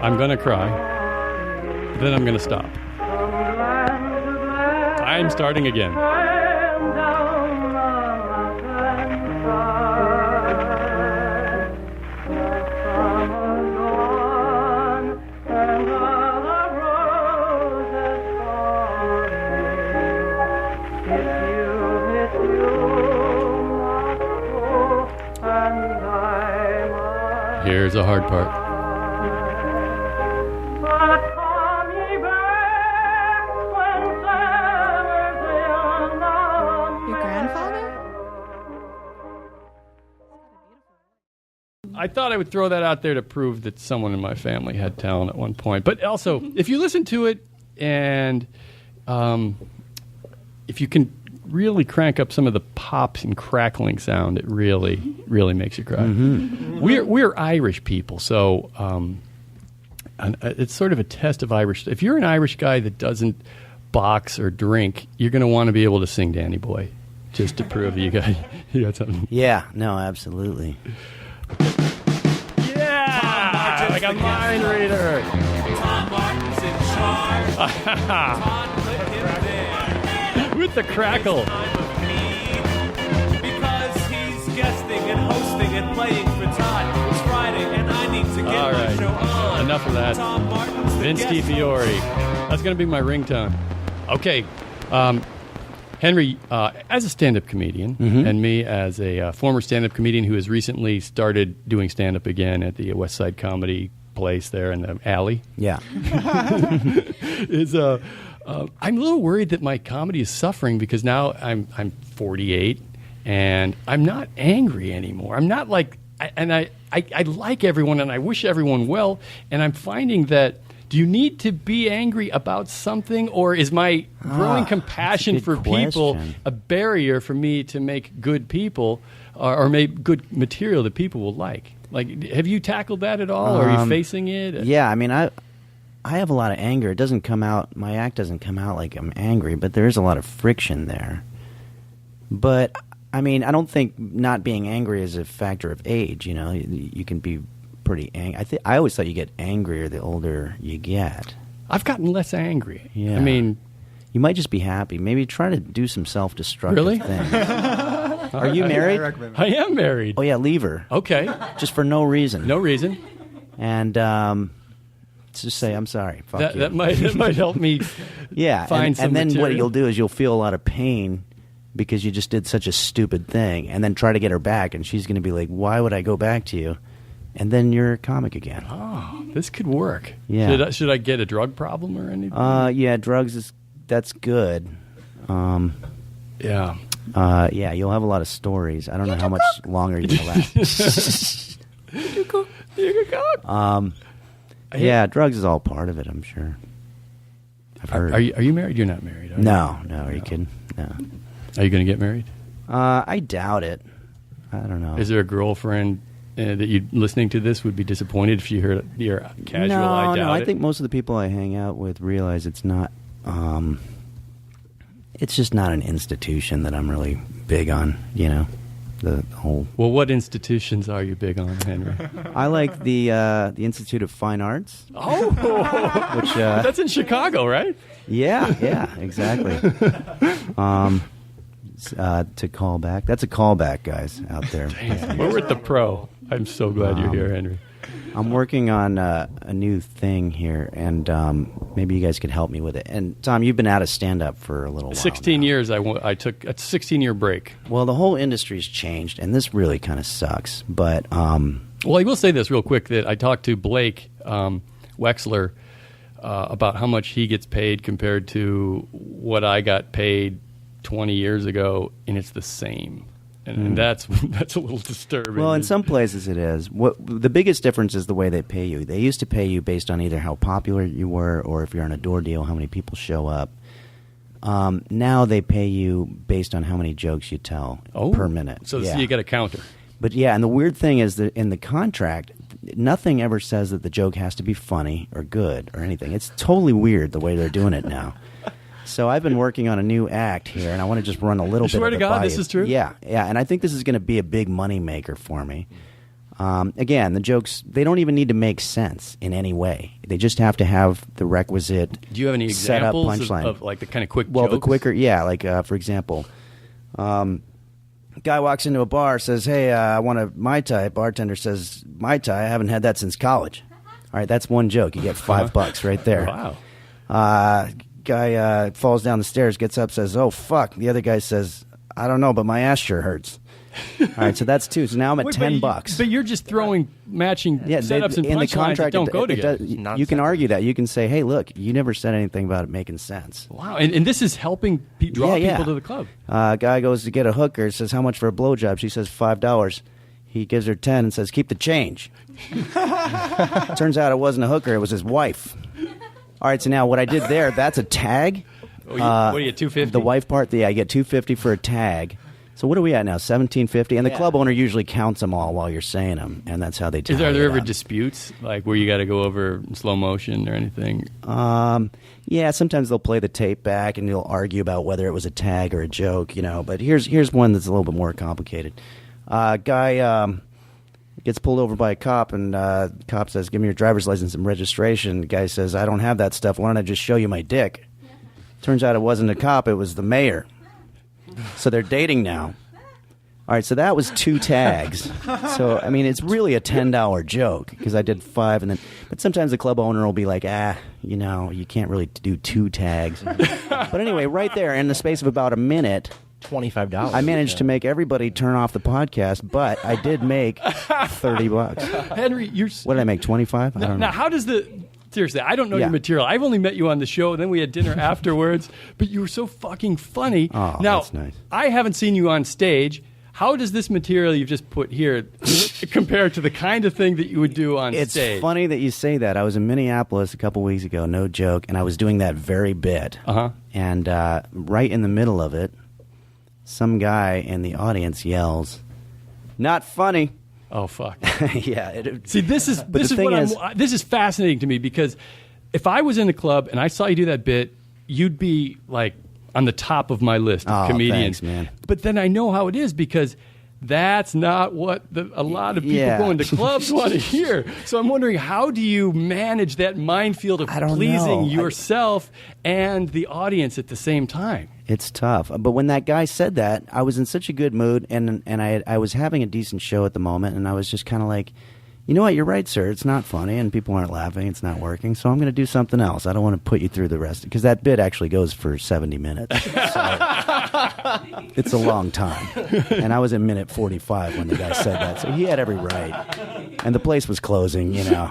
I'm going to cry. Then I'm going to stop. I'm starting again. Here's a hard part. Your grandfather? I thought I would throw that out there to prove that someone in my family had talent at one point. But also, if you listen to it and if you can really crank up some of the pops and crackling sound, it really, really makes you cry. Mm-hmm. We're Irish people, so it's sort of a test of Irish. If you're an Irish guy that doesn't box or drink, you're going to want to be able to sing Danny Boy, just to prove you got something. Yeah, no, absolutely. Yeah, like a mind reader. Tom Martin's in charge. Todd put him there. With the crackle. Time of need. Because he's guesting and hosting and playing for Todd. It's Friday and I need to get All my right. show on. Enough of that. Tom Martin's the Vince guest DiFiore. That's going to be my ringtone. Okay. Henry, as a stand-up comedian, and me as a former stand-up comedian who has recently started doing stand-up again at the West Side Comedy Place there in the alley, Yeah. I'm a little worried that my comedy is suffering because now I'm 48 and I'm not angry anymore. I'm not like, I like everyone and I wish everyone well, and I'm finding that. Do you need to be angry about something, or is my growing compassion that's a for good people question. a barrier for me to make good people or make good material that people will like? Like, have you tackled that at all, or are you facing it? Yeah, I mean, I have a lot of anger. It doesn't come out. My act doesn't come out like I'm angry, but there is a lot of friction there. But I mean, I don't think not being angry is a factor of age. You know, you can be pretty angry. I always thought you get angrier the older you get. I've gotten less angry. Yeah. I mean, you might just be happy. Maybe try to do some self-destructive Really? things. Are you married? I am married. Oh yeah, leave her. Okay. Just for no reason. No reason. And just say I'm sorry. Fuck you. That might help me. Yeah, find some and then what material. you'll do is you'll feel a lot of pain because you just did such a stupid thing, and then try to get her back, and she's going to be like, "Why would I go back to you?" And then you're a comic again. Oh, this could work. Yeah. Should I get a drug problem or anything? Yeah, drugs that's good. Yeah. Yeah, you'll have a lot of stories. I don't know how much longer you're gonna last. Yeah, drugs is all part of it, I'm sure. I've heard. Are you married? You're not married. Are you? No, are you kidding? No. Are you going to get married? I doubt it. I don't know. Is there a girlfriend that you listening to this would be disappointed if you heard your casual? I doubt No. I it. think most of the people I hang out with realize it's not. It's just not an institution that I'm really big on. You know, the whole. Well, what institutions are you big on, Henry? I like the Institute of Fine Arts. Oh, which that's in Chicago, right? Yeah, exactly. To call back. That's a callback, guys, out there. We're at the Pro. I'm so glad you're here, Henry. I'm working on a new thing here, and maybe you guys could help me with it. And Tom, you've been out of stand-up for a little while 16 now. years. I took a 16-year break. Well, the whole industry's changed, and this really kind of sucks. But well, I will say this real quick, that I talked to Blake Wexler about how much he gets paid compared to what I got paid 20 years ago, and it's the same. And that's a little disturbing. Well, in some places it is. The biggest difference is the way they pay you. They used to pay you based on either how popular you were, or if you're on a door deal, how many people show up. Now they pay you based on how many jokes you tell per minute. So yeah. you get a counter. But yeah, and the weird thing is that in the contract, nothing ever says that the joke has to be funny or good or anything. It's totally weird the way they're doing it now. So I've been working on a new act here, and I want to just run a little bit Swear of to it God, by this you. is true? Yeah, and I think this is going to be a big money maker for me. Again, the jokes, they don't even need to make sense in any way. They just have to have the requisite Do you have any setup examples punchline. of like the kind of quick Well, jokes? the quicker, yeah, like for example, guy walks into a bar, says, "Hey, I want a Mai Tai." Bartender says, "Mai Tai, I haven't had that since college." All right, that's one joke. You get $5 right there. Wow. Guy falls down the stairs, gets up, says, "Oh, fuck." The other guy says, "I don't know, but my ass sure hurts." All right, so that's two. So now I'm at Wait, $10. But you're just throwing matching setups and in the punchlines contract, that don't go together. you can argue that. You can say, "Hey, look, you never said anything about it making sense." Wow, and this is helping draw people to the club. Guy goes to get a hooker, says, "How much for a blowjob?" She says, $5. He gives her 10 and says, "Keep the change." Turns out it wasn't a hooker; it was his wife. All right, so now what I did there, that's a tag. What do you get, $250? The wife part, yeah, I get $250 for a tag. So what are we at now? $17.50, and the club owner usually counts them all while you're saying them, and that's how they tally Are there it ever up. disputes, like where you got to go over in slow motion or anything? Yeah, sometimes they'll play the tape back and they'll argue about whether it was a tag or a joke, you know. But here's one that's a little bit more complicated. Guy gets pulled over by a cop, and cop says, "Give me your driver's license and registration." The guy says, "I don't have that stuff. Why don't I just show you my dick?" Turns out it wasn't a cop; it was the mayor. So they're dating now. All right, so that was 2 tags. So I mean, it's really a $10 joke because I did 5, and then. But sometimes the club owner will be like, you know, you can't really do 2 tags. But anyway, right there, in the space of about a minute, $25. I managed to make everybody turn off the podcast, but I did make $30. Henry, What did I make? 25? I don't know. Now, how does seriously, I don't know Yeah. your material. I've only met you on the show, and then we had dinner afterwards, but you were so fucking funny. Oh, now, that's nice. I haven't seen you on stage. How does this material you've just put here compare to the kind of thing that you would do on It's stage? funny that you say that. I was in Minneapolis a couple weeks ago, no joke, and I was doing that very bit. Uh-huh. And right in the middle of it, some guy in the audience yells, "Not funny." Oh fuck. Yeah. See, this is the this is thing what is- this is fascinating to me because if I was in the club and I saw you do that bit, you'd be like on the top of my list of Oh, comedians. thanks, man. But then I know how it is because that's not what a lot of people Yeah. going to clubs want to hear. So I'm wondering, how do you manage that minefield of I don't pleasing know. yourself and the audience at the same time? It's tough. But when that guy said that, I was in such a good mood, and I was having a decent show at the moment, and I was just kind of like, you know what, you're right, sir. It's not funny, and people aren't laughing. It's not working, so I'm going to do something else. I don't want to put you through the rest, because that bit actually goes for 70 minutes. So it's a long time. And I was at minute 45 when the guy said that, so he had every right. And the place was closing, you know.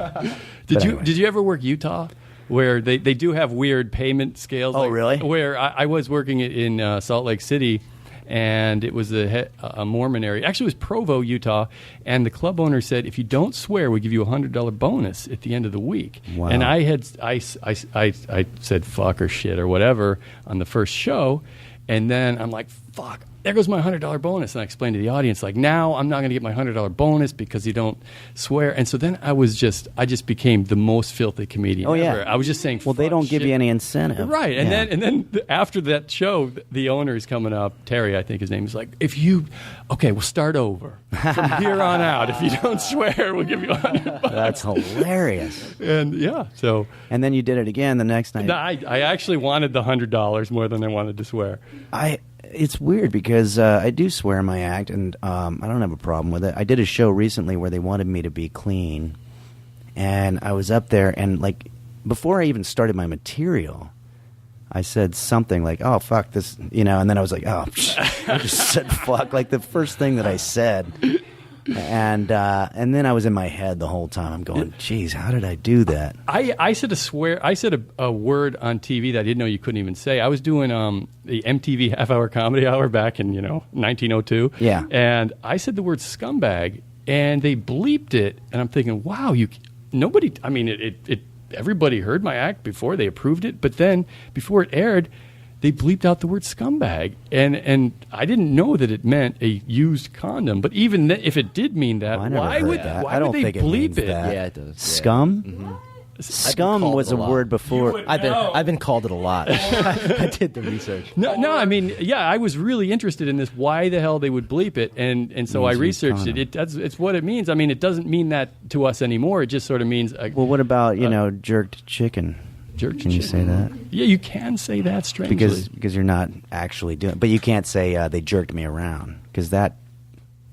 But anyway. Did you ever work Utah? Where they do have weird payment scales. Oh, really? Where I was working in Salt Lake City, and it was a Mormon area. Actually, it was Provo, Utah, and the club owner said, if you don't swear, we'll give you a $100 bonus at the end of the week. Wow. And I said fuck or shit or whatever on the first show, and then I'm like, fuck, there goes my $100 bonus. And I explained to the audience, like, now I'm not going to get my $100 bonus because you don't swear. And so then I just became the most filthy comedian ever. Yeah. I was just saying, well, they fuck don't give shit. you any incentive. Right, and Yeah. then after that show, the owner is coming up, Terry, I think his name is, like, we'll start over from here on out. If you don't swear, we'll give you $100. That's hilarious. And yeah, so And then you did it again the next night. I actually wanted the $100 more than I wanted to swear. It's weird because I do swear in my act, and I don't have a problem with it. I did a show recently where they wanted me to be clean, and I was up there, and like before I even started my material, I said something like, "Oh fuck this," you know, and then I was like, "Oh," I just said "fuck" like the first thing that I said, and then I was in my head the whole time. I'm going, "Geez, how did I do that?" I said a word on TV that I didn't know you couldn't even say. I was doing the MTV half-hour comedy hour back in 1902. Yeah. And I said the word scumbag, and they bleeped it. And I'm thinking, wow, nobody. I mean, everybody heard my act before they approved it, but then before it aired, they bleeped out the word scumbag, and I didn't know that it meant a used condom. But even if it did mean that, I never why heard would that. why I don't would they think it bleep means it? that. Yeah, it does. Scum? Mm-hmm. Scum was a word before. I've been called it a lot. I did the research. No, I mean, yeah, I was really interested in this. Why the hell they would bleep it, and so I researched it. It's what it means. I mean, it doesn't mean that to us anymore. It just sort of means. Well, what about jerked chicken? Can you say that? Yeah, you can say that strangely because you're not actually doing. But you can't say they jerked me around because that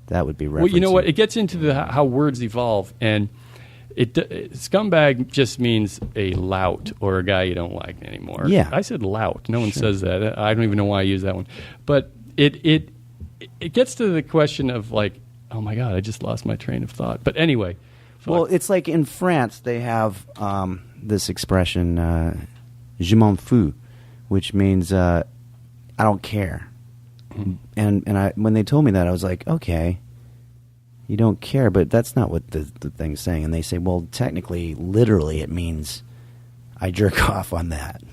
would be referencing. Well, you know what? It gets into how words evolve, and scumbag just means a lout or a guy you don't like anymore. Yeah, I said lout. No one says that. I don't even know why I use that one. But it gets to the question of like, oh my god, I just lost my train of thought. But anyway, well, it's like in France they have this expression, "je m'en fous," which means I don't care. Mm-hmm. And when they told me that, I was like, okay. You don't care, but that's not what the thing's saying. And they say, well, technically, literally, it means I jerk off on that.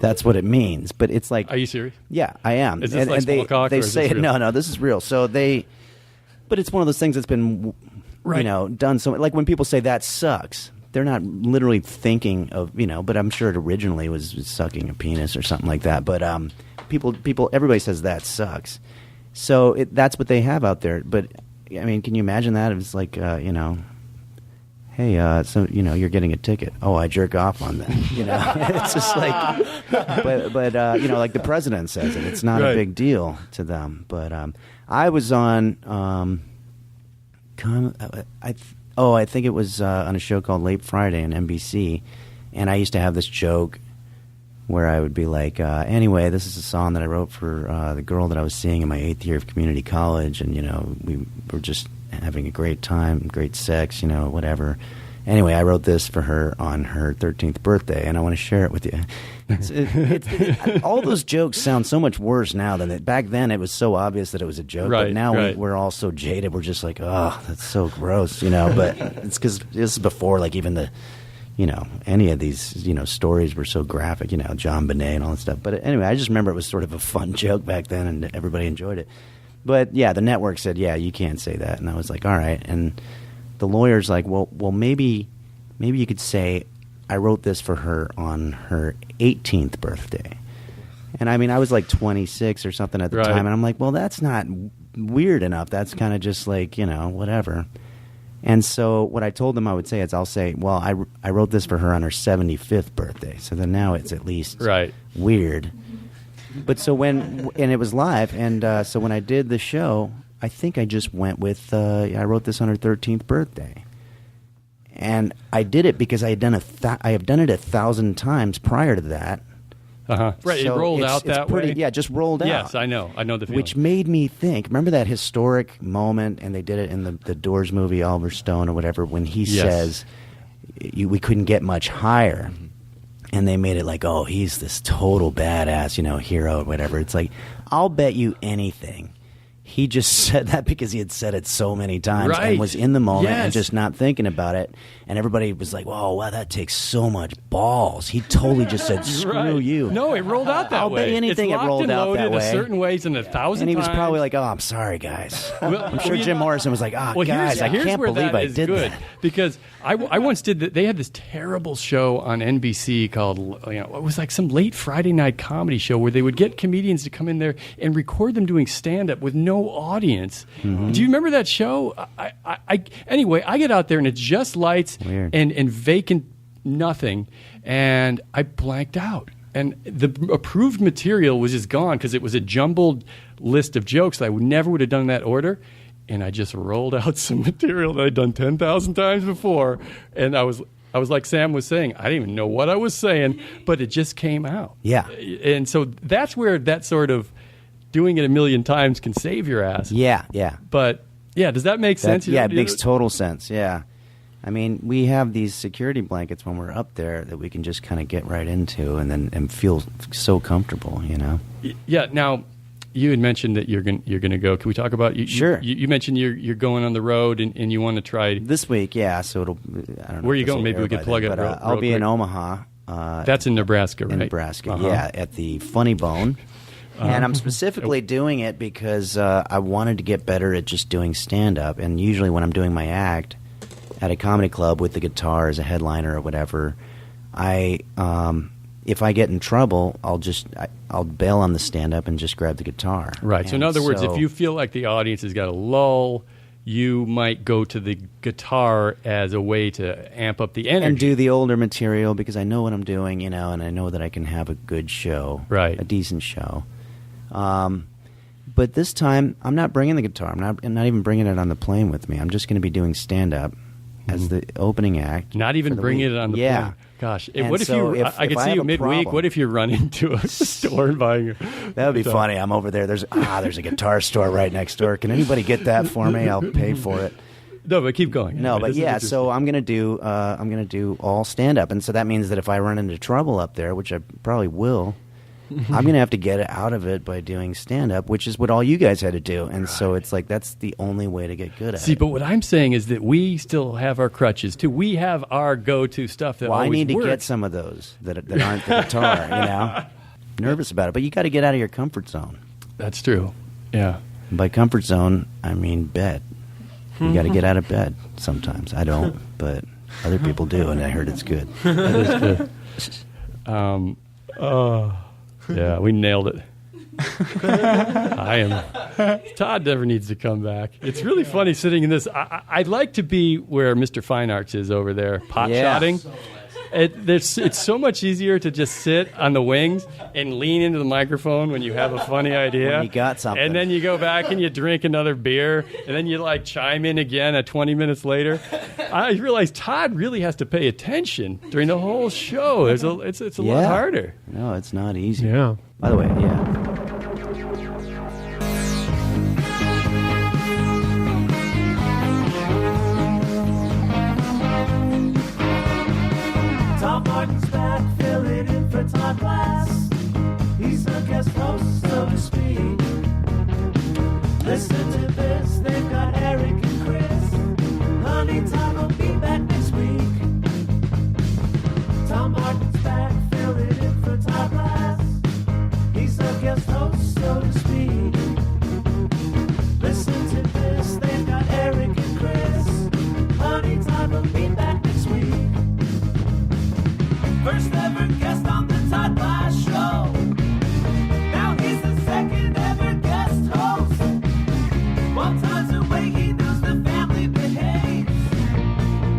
That's what it means. But it's like... Are you serious? Yeah, I am. Is this like small cock, they or is say this real? No, this is real. So but it's one of those things that's been, done so... Like when people say that sucks, they're not literally thinking of, but I'm sure it originally was sucking a penis or something like that. But everybody says that sucks. So that's what they have out there. But... I mean, can you imagine that? It's like, hey, so, you're getting a ticket. Oh, I jerk off on that. It's just like, but like the president says it. It's not a big deal to them. But I was on, I think it was on a show called Late Friday on NBC, and I used to have this joke where I would be like, anyway, this is a song that I wrote for the girl that I was seeing in my 8th year of community college, and, we were just having a great time, great sex, whatever. Anyway, I wrote this for her on her 13th birthday, and I want to share it with you. All those jokes sound so much worse now than back then. It was so obvious that it was a joke, but now we're all so jaded. We're just like, oh, that's so gross, But it's because this is before, like, even the... any of these, stories were so graphic, John Bonet and all that stuff. But anyway, I just remember it was sort of a fun joke back then, and everybody enjoyed it. But yeah, the network said, yeah, you can't say that. And I was like, all right. And the lawyer's like, well, maybe you could say I wrote this for her on her 18th birthday. And I mean, I was like 26 or something at the time, and I'm like, well, that's not weird enough. That's kind of just like, whatever. And so what I told them I would say is I'll say, well, I wrote this for her on her 75th birthday. So then now it's at least weird. But so and it was live, and so when I did the show, I think I just went with, I wrote this on her 13th birthday. And I did it because I have done it 1,000 times prior to that. Right, so it rolled out that way? Yeah, just rolled out. Yes, I know the feeling. Which made me think, remember that historic moment, and they did it in the Doors movie, Oliver Stone or whatever, when he says, we couldn't get much higher. And they made it like, oh, he's this total badass, hero or whatever. It's like, I'll bet you anything. He just said that because he had said it so many times and was in the moment and just not thinking about it. And everybody was like, "Whoa, wow, that takes so much balls." He totally just said, "Screw you." No, it rolled out that way. I'll bet anything it rolled out that way. A certain ways and 1,000 And he was times. probably like, "Oh, I'm sorry, guys." Well, I'm sure Jim Morrison was like, guys, I can't believe I did that." Because I once did that. They had this terrible show on NBC called, it was like some late Friday night comedy show where they would get comedians to come in there and record them doing stand-up with no audience. Mm-hmm. Do you remember that show? Anyway, I get out there and it's just lights and vacant nothing, and I blanked out. And the approved material was just gone because it was a jumbled list of jokes that I never would have done in that order. And I just rolled out some material that I'd done 10,000 times before. And I was like Sam was saying, I didn't even know what I was saying, but it just came out. Yeah. And so that's where that sort of doing it a million times can save your ass. Yeah. But, does that make sense? Yeah, it makes total sense, yeah. I mean, we have these security blankets when we're up there that we can just kind of get right into and feel so comfortable, Yeah, now, you had mentioned that you're going to go. Can we talk about you? Sure. You mentioned you're going on the road and you want to try this week. Yeah, so I don't know. Where are you going? Maybe we could plug it. I'll be in Omaha. That's in Nebraska, right? In Nebraska, yeah, at the Funny Bone. And I'm specifically doing it because I wanted to get better at just doing stand-up. And usually when I'm doing my act at a comedy club with the guitar as a headliner or whatever, if I get in trouble, I'll bail on the stand-up and just grab the guitar. Right. So in other words, if you feel like the audience has got a lull, you might go to the guitar as a way to amp up the energy. And do the older material because I know what I'm doing, and I know that I can have a good show, right? A decent show. But this time, I'm not bringing the guitar. I'm not even bringing it on the plane with me. I'm just going to be doing stand-up as the opening act. Not even bringing it on the plane. Gosh, what if I could see you midweek? What if you run into a store and buying? That would be funny. I'm over there. There's a guitar store right next door. Can anybody get that for me? I'll pay for it. No, but keep going. No, but so I'm gonna do all stand up, and so that means that if I run into trouble up there, which I probably will, I'm going to have to get out of it by doing stand-up, which is what all you guys had to do. And so it's like that's the only way to get good at it. See, but what I'm saying is that we still have our crutches, too. We have our go-to stuff that always I need works. to get some of those that aren't the guitar, Nervous about it. But you got to get out of your comfort zone. That's true, yeah. And by comfort zone, I mean bed. You got to get out of bed sometimes. I don't, but other people do, and I heard it's good. That is good. Yeah, we nailed it. Todd never needs to come back. It's really funny sitting in this. I'd like to be where Mr. Fine Arts is over there, pot-shotting. It's so much easier to just sit on the wings and lean into the microphone when you have a funny idea. When you got something. And then you go back and you drink another beer, and then you chime in again at 20 minutes later. I realize Todd really has to pay attention during the whole show. It's a lot harder. No, it's not easy. Yeah. By the way, Tom Martin's back, filling in for Todd Glass. He's the guest host, so to speak. Listen to this, they've got Eric and Chris. Honey, Todd will be back next week. Tom Martin's back, filling in for Todd Glass. He's the guest host. First ever guest on the Todd Glass Show. Now he's the second ever guest host. While Todd's away, he knows the family behaves.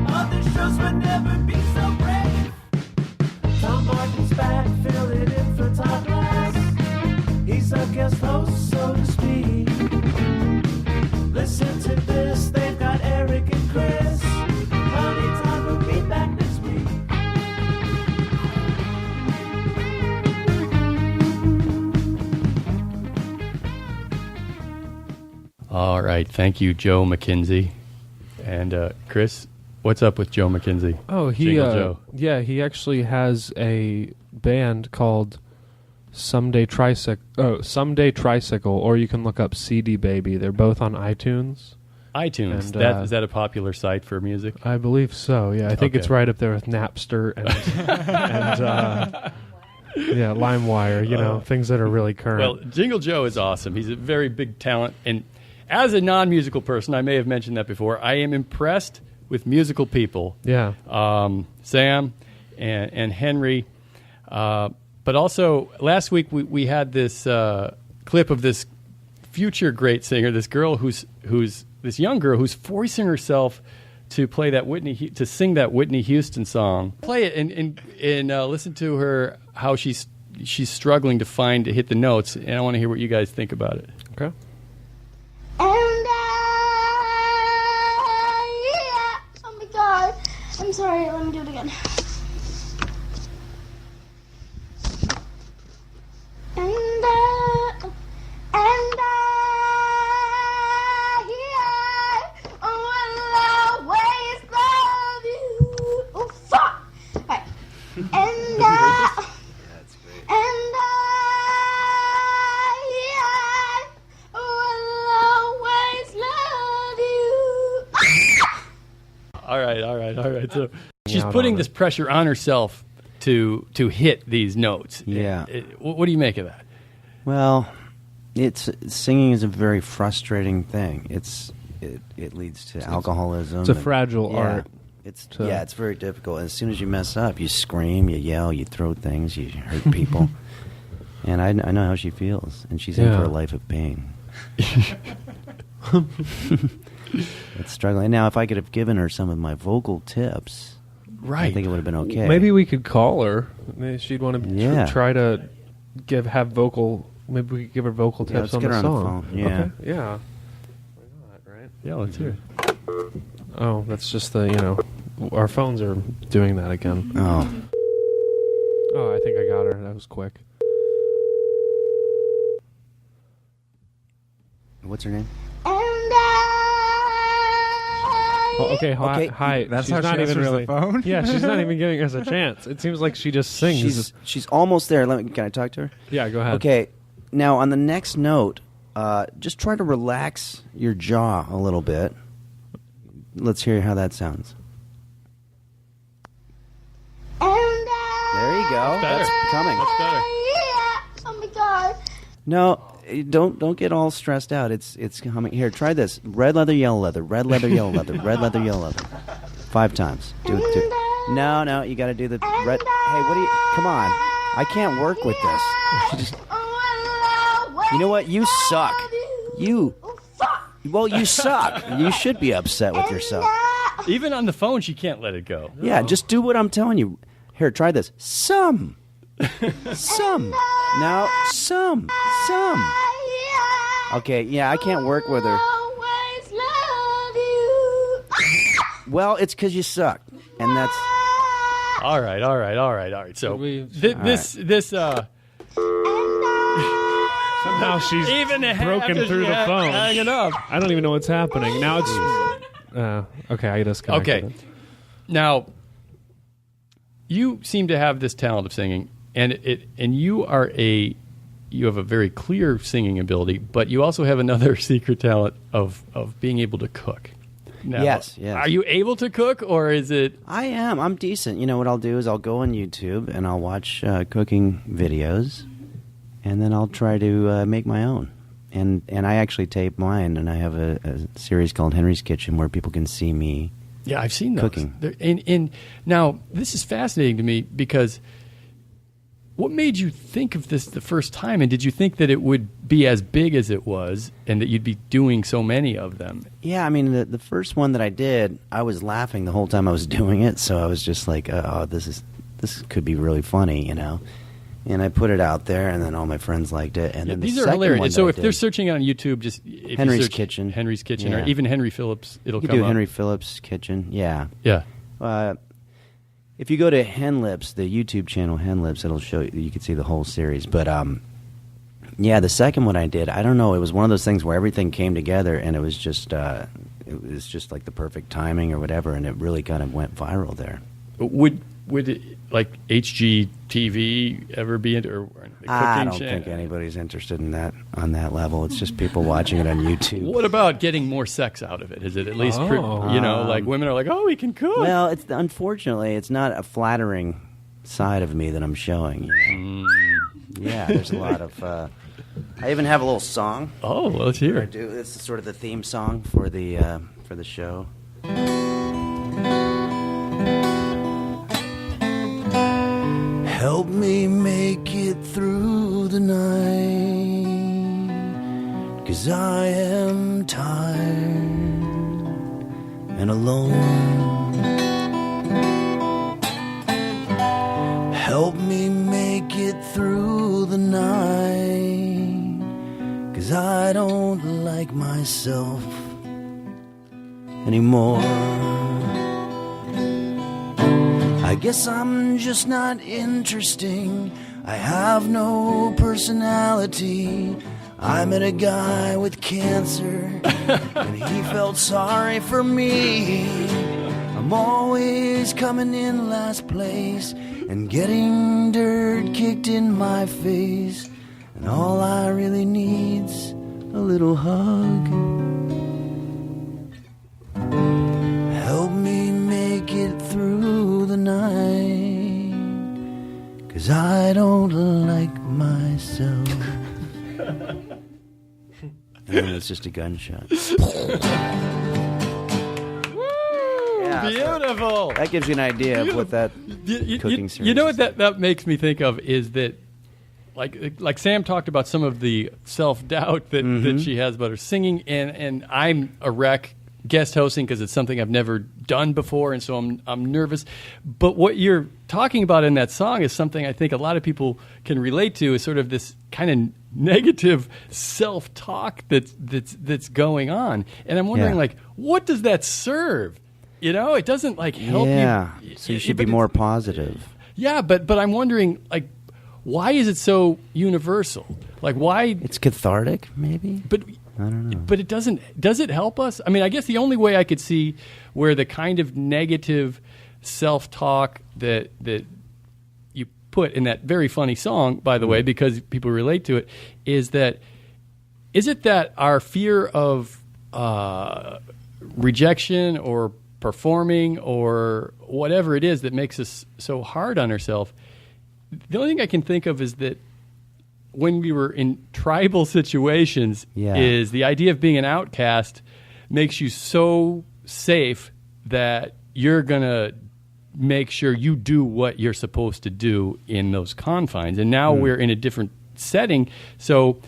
Other shows would never be so brave. Tom Martin's back, fill it in for Todd Glass. He's a guest host, so to speak. Listen to this, they've got Eric and Chris. Honey, Todd will be back next week. All right. Thank you, Joe McKenzie. And Chris, what's up with Joe McKenzie? Oh, Jingle Joe. Yeah, he actually has a band called Someday Tricycle, or you can look up CD Baby. They're both on iTunes. iTunes. And, Is that a popular site for music? I believe so. Yeah, I think Okay. it's right up there with Napster and yeah, LimeWire. You know, things that are really current. Well, Jingle Joe is awesome. He's a very big talent. And as a non-musical person, I may have mentioned that before, I am impressed with musical people. Yeah. Sam and Henry. But also, last week we had this clip of this future great singer, this girl who's this young girl who's forcing herself to play that to sing that Whitney Houston song. Play it and listen to her how she's struggling to hit the notes. And I want to hear what you guys think about it. Okay. And yeah. Oh my God. I'm sorry. Let me do it again. And will always love you. Oh fuck! Alright. And That's great. and will always love you. All right. So she's Out putting on this it. pressure on herself to hit these notes. Yeah. What do you make of that? Well, singing is a very frustrating thing. It leads to alcoholism. It's a and- fragile yeah, art. It's to- it's very difficult. As soon as you mess up, you scream, you yell, you throw things, you hurt people. And I know how she feels, and she's in Yeah. for a life of pain. It's struggling. Now, if I could have given her some of my vocal tips, I think it would have been okay. Maybe we could call her. Maybe she'd want to Yeah. try to have vocal. Maybe we could give her vocal Yeah, tips let's on get the her on the song. phone. Yeah. Okay. Yeah. Why not? Right. Yeah, let's hear it. Oh, that's just our phones are doing that again. Oh. Oh, I think I got her. That was quick. What's her name? Oh, okay. Hi. Okay, Hi. that's she's how she not even answers the really. phone? Yeah, she's not even giving us a chance. It seems like she just sings. She's almost there. Can I talk to her? Yeah, go ahead. Okay. Now, on the next note, just try to relax your jaw a little bit. Let's hear how that sounds. There you go. That's coming. Oh my God. No, don't get all stressed out. It's coming. Here, try this. Red leather, yellow leather. Red leather, yellow leather. Red leather, yellow leather. 5 times. Do it. No, you got to do the red. Hey, what do you? Come on. I can't work with this. You know what? You suck. You suck. You should be upset with yourself. Even on the phone, she can't let it go. Yeah, just do what I'm telling you. Here, try this. Some. Now, some. Okay, yeah, I can't work with her. Well, it's because you suck, and that's. All right. So Should this Somehow she's even broken through the phone. hanging up. I don't even know what's happening. Now it's. Okay, I disconnected. Okay. Now, you seem to have this talent of singing, and you have a very clear singing ability, but you also have another secret talent of being able to cook. Now, Yes. Are you able to cook, or is it? I am. I'm decent. You know what I'll do is I'll go on YouTube and I'll watch cooking videos, and then I'll try to make my own. And I actually tape mine, and I have a series called Henry's Kitchen where people can see me Yeah, I've seen those. Cooking. And now, this is fascinating to me because what made you think of this the first time? And did you think that it would be as big as it was and that you'd be doing so many of them? Yeah, I mean, the first one that I did, I was laughing the whole time I was doing it, so I was just like, oh, this could be really funny, you know? And I put it out there, and then all my friends liked it. And then these the are hilarious. one So that if they're searching on YouTube, just if Henry's you search Kitchen. Henry's Kitchen, Yeah. or even Henry Phillips, it'll you come do up. Henry Phillips Kitchen, yeah. Yeah. If you go to Henlips, the YouTube channel Henlips, it'll show you can see the whole series. But yeah, the second one I did, I don't know, it was one of those things where everything came together, and it was just like the perfect timing or whatever, and it really kind of went viral there. Would it, like HGTV ever be into, or the cooking I don't channel? think anybody's interested in that on that level. It's just people watching it on YouTube. What about getting more sex out of it? Is it at least, like women are like, oh, we can cook. Well, unfortunately, it's not a flattering side of me that I'm showing. You know? Yeah, there's a lot of. I even have a little song. Oh, well, let's hear it. This is sort of the theme song for the show. Help me make it through the night, 'cause I am tired and alone. Help me make it through the night, 'cause I don't like myself anymore. I guess I'm just not interesting. I have no personality. I met a guy with cancer, and he felt sorry for me. I'm always coming in last place and getting dirt kicked in my face. And all I really need's a little hug. Help me make it through the night, 'cause I don't like myself. And then it's just a gunshot. Yeah, beautiful. That gives you an idea of what that cooking series. You know what that makes me think of is that, like Sam talked about some of the self-doubt that she has about her singing, and I'm a wreck guest hosting because it's something I've never done before, and so I'm nervous. But what you're talking about in that song is something I think a lot of people can relate to, is sort of this kind of negative self-talk that's going on. And I'm wondering, like, what does that serve? You know, it doesn't like help you. Yeah, so you should be more positive. Yeah, but I'm wondering, like, why is it so universal? Like, why? It's cathartic, maybe. But I don't know. But it doesn't. Does it help us? I mean, I guess the only way I could see where the kind of negative self-talk that you put in that very funny song, by the way, because people relate to it, is it that our fear of rejection or performing or whatever it is that makes us so hard on ourselves? The only thing I can think of is that when we were in tribal situations, is the idea of being an outcast makes you so safe that you're going to make sure you do what you're supposed to do in those confines. And now we're in a different setting, so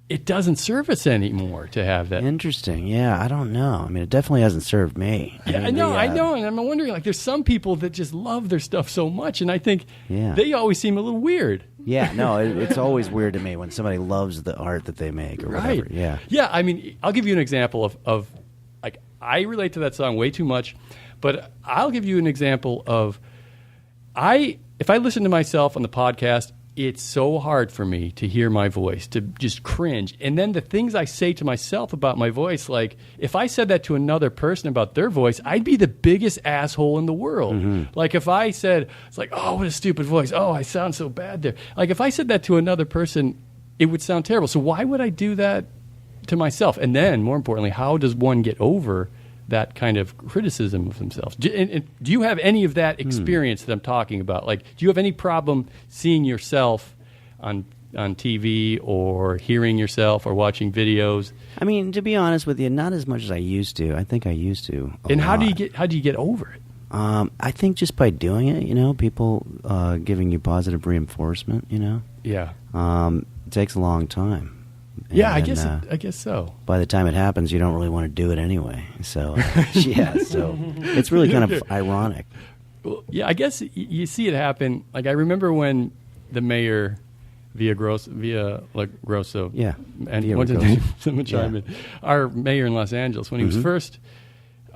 it doesn't serve us anymore to have that. Interesting. Yeah, I don't know. I mean, it definitely hasn't served me. Yeah, I know, and I'm wondering, like, there's some people that just love their stuff so much, and I think they always seem a little weird. Yeah, no, it's always weird to me when somebody loves the art that they make or whatever. Yeah. Yeah, I mean, I'll give you an example of like, I relate to that song way too much, but I'll give you an example of, if I listen to myself on the podcast, it's so hard for me to hear my voice, to just cringe. And then the things I say to myself about my voice, like, if I said that to another person about their voice, I'd be the biggest asshole in the world. Like, if I said, it's like, oh, what a stupid voice. Oh, I sound so bad there. Like, if I said that to another person, it would sound terrible. So why would I do that to myself? And then, more importantly, how does one get over that kind of criticism of themselves? Do you have any of that experience that I'm talking about? Like, do you have any problem seeing yourself on on TV or hearing yourself or watching videos? I mean, to be honest with you, not as much as I used to. I think I used to. And how do lot. you get over it? I think just by doing it, people giving you positive reinforcement, Yeah. It takes a long time. Yeah, And, I guess so. By the time it happens, you don't really want to do it anyway. So, so it's really kind of ironic. Well, yeah, I guess you see it happen. Like, I remember when the mayor, Villagroso, Yeah, and Villagroso. what's his name? Someone chime Yeah. in. Our mayor in Los Angeles, when he was first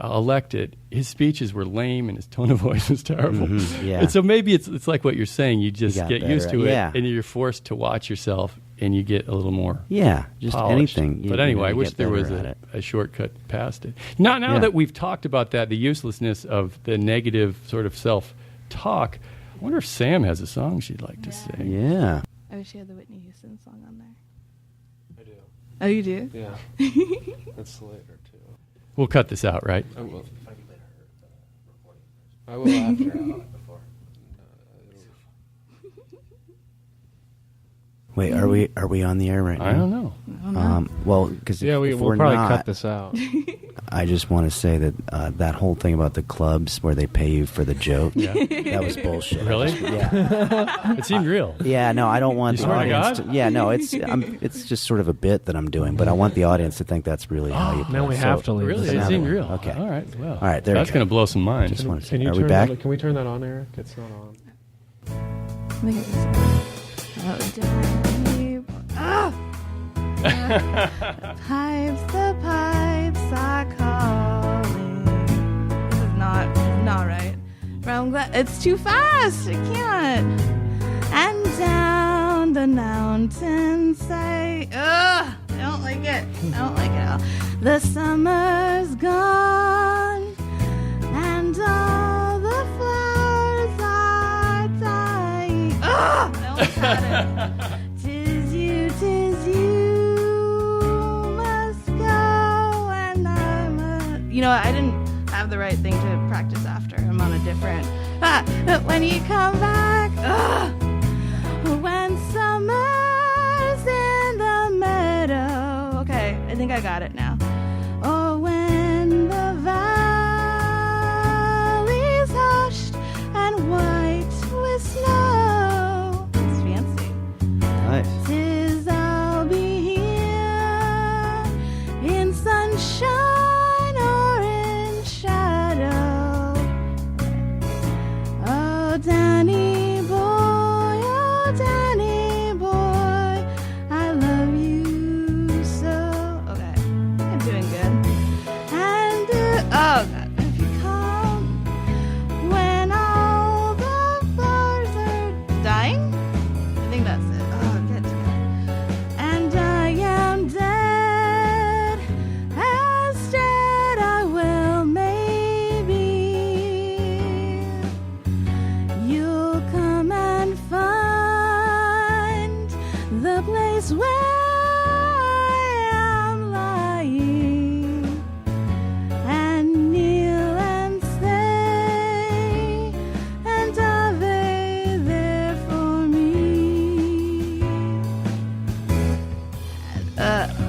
elected, his speeches were lame and his tone of voice was terrible. Yeah. And so maybe it's like what you're saying. You just got get better used to at- it, yeah. and you're forced to watch yourself, and you get a little more Yeah, just polished. anything. But anyway, I you wish get there was better at it. a shortcut past it. Now Yeah. that we've talked about that, the uselessness of the negative sort of self-talk, I wonder if Sam has a song she'd like to sing. Yeah. I wish you had the Whitney Houston song on there. I do. Oh, you do? Yeah. That's later, too. We'll cut this out, right? I will. I will after. Before. Wait, are we on the air right now? I don't know. Well, because Yeah, if we'll we're probably not, cut this out. I just want to say that that whole thing about the clubs where they pay you for the joke, Yeah. that was bullshit. Really? Yeah. It seemed real. Yeah, no, I don't want You the swear to audience. God? Yeah, no, it's just sort of a bit that I'm doing, but I want the audience to think that's really how you play. Now we have to leave. Really? this It out. seemed real. Okay. All right. Well, All right, there that's you go. going to blow some minds. Just want to Can say, you are we turn back? Can we turn that on, Eric? It's not on. Let me get this one. Oh, Danny. Ah! The pipes are calling. This is not right. But I'm glad it's too fast. I can't. And down the mountainside. Ugh! I don't like it. I don't like it at all. The summer's gone, and all the flowers are dying. Ugh! I almost had it. 'Tis you must go, and I must. I didn't have the right thing to practice after. I'm on a different. But when you come back, when summer's in the meadow. Okay, I think I got it now. Oh, when the valley's hushed and white with snow. It's fancy. Nice. 'Tis I'll be here in sunshine or in shadow. Oh, Danny boy, I love you so. Okay, I'm doing good. And oh God, if you come when all the flowers are dying. I think that's it. Oh, get together. And I am dead, as dead I will maybe. You'll come and find the place where I am lying, and kneel and say, and are they there for me?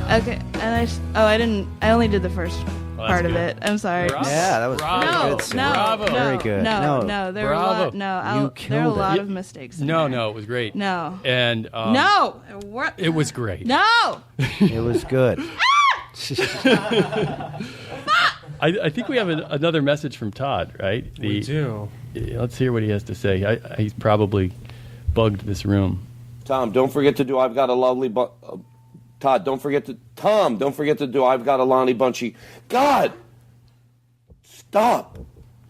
Okay, and I only did the first part of good. it. I'm sorry. Bravo. Yeah, that was Bravo. very No, good. Sam. no, Bravo. no, Very good. No, No. there were a Bravo. lot. No, You there are a killed it. lot You- of mistakes. in No, there. no, it was great. No. And No. it was great. No. It was good. I think we have another message from Todd, right? We do. Let's hear what he has to say. He's probably bugged this room. Tom, don't forget to do I've Got a Lovely Todd, don't forget to do I've Got a Lonnie Bunchy. God! Stop!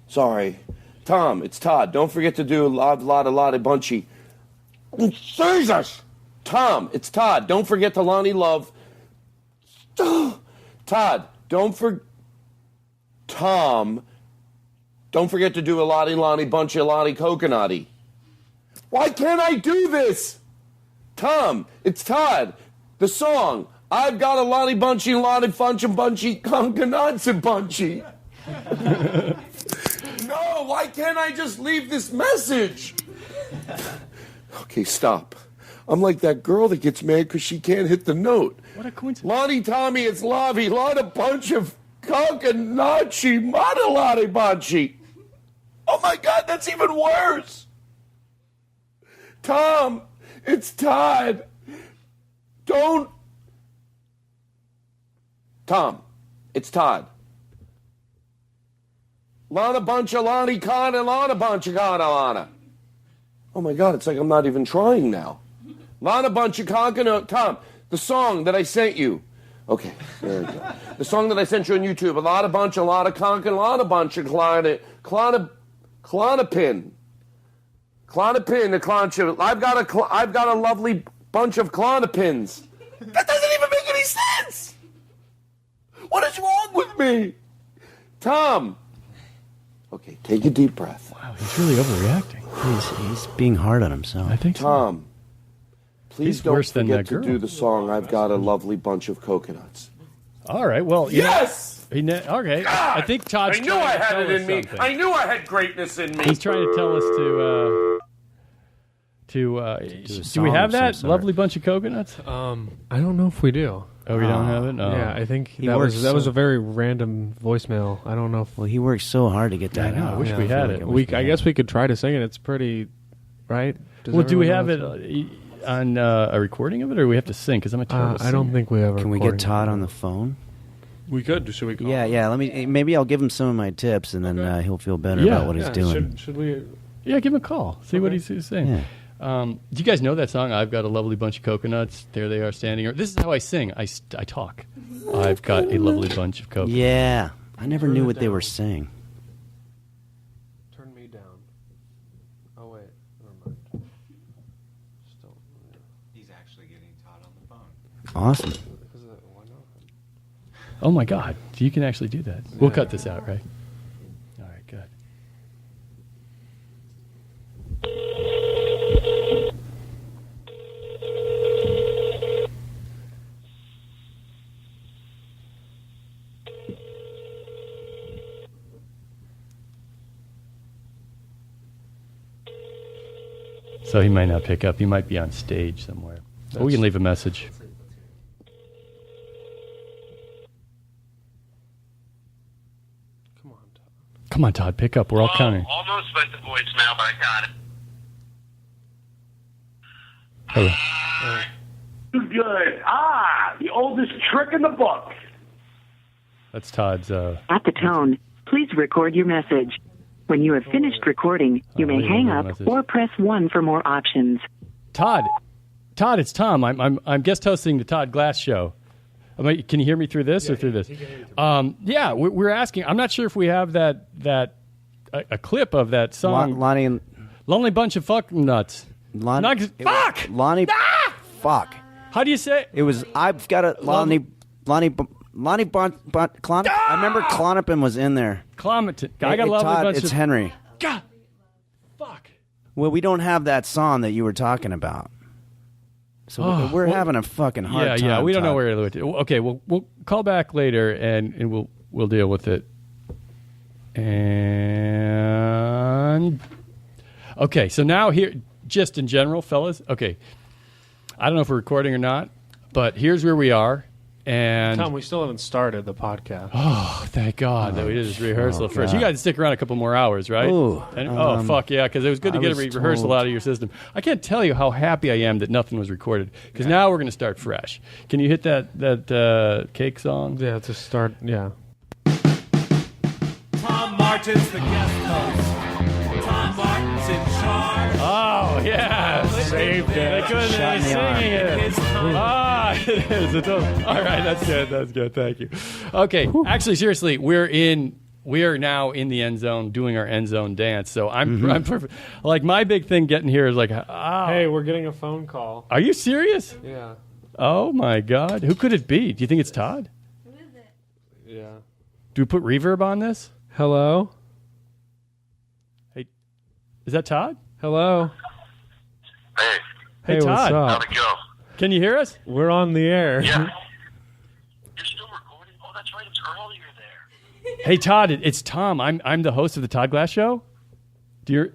Sorry. Tom, it's Todd. Don't forget to do Lottie Bunchy. Jesus! Tom, it's Todd. Don't forget to Lonnie Love. Todd, Tom, don't forget to do a Lonnie Bunchy, Lonnie Coconutty. Why can't I do this? Tom, it's Todd. The song, I've Got a Lonnie Bunchy, Lonnie Funch and Bunchy, Concanats and Bunchy. No, why can't I just leave this message? Okay, stop. I'm like that girl that gets mad because she can't hit the note. What a coincidence. Lonnie, Tommy, it's Lavi. Lot a bunch of Kankanachi, Madalani Banchi. Oh my God, that's even worse. Tom, it's Todd. Don't. Tom, it's Todd. Lana Buncha, Lonnie Khan, and Lana Buncha, Khan, Lana. Oh my God, it's like I'm not even trying now. Lana Buncha, Khan, Tom, the song that I sent you. Okay, there we go. The song that I sent you on YouTube. A lot of bunch, a lot of conk, a lot of bunch of clonopin. Clonopin, the clonchip. I've got a lovely bunch of clonopins. That doesn't even make any sense. What is wrong with me? Tom. Okay, take a deep breath. Wow, he's really overreacting. He's being hard on himself. I think so. Tom, please He's don't worse than forget that to girl. do the song, I've got a lovely bunch of coconuts. All right, well, Yes! Okay, God! I think Todd's I knew trying I to had tell it us in me. something. I knew I had greatness in me. He's trying to tell us do we have that lovely bunch of coconuts? I don't know if we do. Oh, we don't have it? No. Yeah, I think He that works was a very random voicemail. I don't know if Well, he works so hard to get that I know, out. I wish yeah, we had feel it. like I guess we could try to sing it. It's pretty, right? Does Well, do we everyone have know it on a recording of it, or do we have to sing? Because I'm a terrible I don't singer. think we have a Can we get recording. Todd on the phone? We could. Should we call him? Yeah. Maybe I'll give him some of my tips, and then he'll feel better about what he's doing. Should we? Yeah, give him a call. See what he's saying. Yeah. Do you guys know that song? I've got a lovely bunch of coconuts. There they are standing. This is how I sing. I talk. I've got a lovely bunch of coconuts. Yeah, I never knew what they were saying. Turn me down. Oh wait, never mind. Still. He's actually getting Todd on the phone. Awesome. Why not? Oh my God! You can actually do that. We'll cut this out, right? All right, good. So he might not pick up. He might be on stage somewhere. But we can leave a message. Come on, Todd. Come on, Todd, pick up. We're all counting. Almost went to voicemail, but I got it. Hello. Good. The oldest trick in the book. That's Todd's. At the tone, please record your message. When you have finished recording, you may leave hang a up message. or press 1 for more options. Todd, it's Tom. I'm guest hosting the Todd Glass Show. Can you hear me through this or through this? Yeah, we're asking. I'm not sure if we have a clip of that song. Lonnie, Lonely Bunch of Fuck Nuts. fuck. Lonnie, fuck. How do you say it? It was. I've got a Lonnie. Clonopin. I remember Clonopin was in there. Clonopin. I got a lovely Todd, bunch it's of. Henry. God. Fuck. Well, we don't have that song that you were talking about. So we're having a fucking hard time. Yeah, we don't know Todd. where to. Okay, we'll call back later and we'll deal with it. And okay, so now here, just in general, fellas. Okay, I don't know if we're recording or not, but here's where we are. And Tom, we still haven't started the podcast. oh, thank God that we did this rehearsal first. God. You guys stick around a couple more hours, right? Ooh, Fuck yeah, because it was good to I get a was rehearsal told- out of your system. I can't tell you how happy I am that nothing was recorded, because now we're going to start fresh. Can you hit that cake song? Yeah, to start. Yeah. Tom Martin's the guest host. Tom Martin's in charge. Oh, yeah. Saved it. They couldn't Shot in the singing it. Ah, it is. It's all right, that's good. That's good. Thank you. Okay, actually, seriously, we are now in the end zone doing our end zone dance. So I'm perfect. Like, my big thing getting here is like, Hey, we're getting a phone call. Are you serious? Yeah. Oh, my God. Who could it be? Do you think it's Todd? Yeah. Do we put reverb on this? Hello. Hey, is that Todd? Hello. Hey, Hey, Todd. What's up? how'd it go? Can you hear us? We're on the air. Yeah. You're still recording? Oh, that's right. It's earlier there. Hey, Todd, it's Tom. I'm the host of the Todd Glass Show. Yes,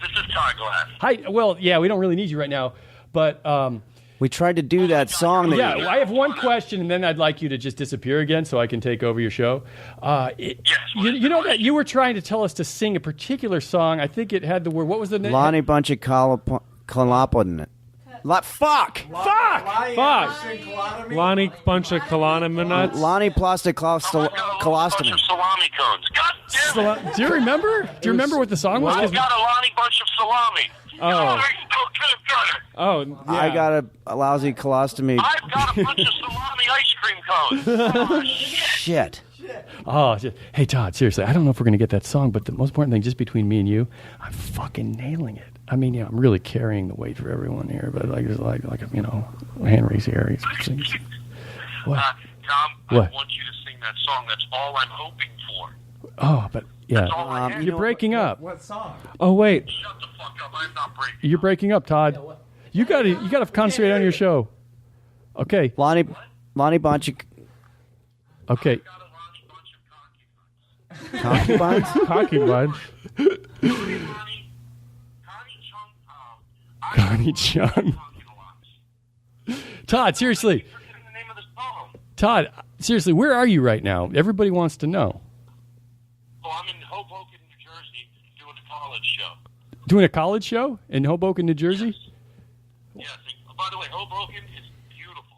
this is Todd Glass. Hi. Well, yeah, we don't really need you right now, But we tried to do that song. That yeah, I have one question, and then I'd like you to just disappear again so I can take over your show. You know that you were trying to tell us to sing a particular song. I think it had the word. What was the name? Lonnie Bunch of Kalapon. Fuck! Lonnie Bunch of Kalanaminates. Lonnie Plastic Colostomy. Salami cones. God damn it. Do you remember? Do you remember what the song was? I've got a Lonnie bunch of salami. Oh, yeah. I got a lousy colostomy. I've got a bunch of salami ice cream cones. Oh, Shit. Oh, hey Todd, seriously, I don't know if we're gonna get that song, but the most important thing, just between me and you, I'm fucking nailing it. I mean, I'm really carrying the weight for everyone here, but like Henry's here. He's what? Tom, what? I want you to sing that song. That's all I'm hoping for. Oh, but yeah, you're breaking up. What song? Oh wait, Shut the fuck up. I'm not breaking. you're breaking up, Todd. You gotta concentrate on your show. Okay, Lonnie Bunch of... Okay. Concubines? Concubines. Connie Chung. Todd, seriously. Todd, seriously, where are you right now? Everybody wants to know. Oh, I'm in Hoboken, New Jersey, doing a college show. Doing a college show in Hoboken, New Jersey? Yes. By the way, Hoboken is beautiful.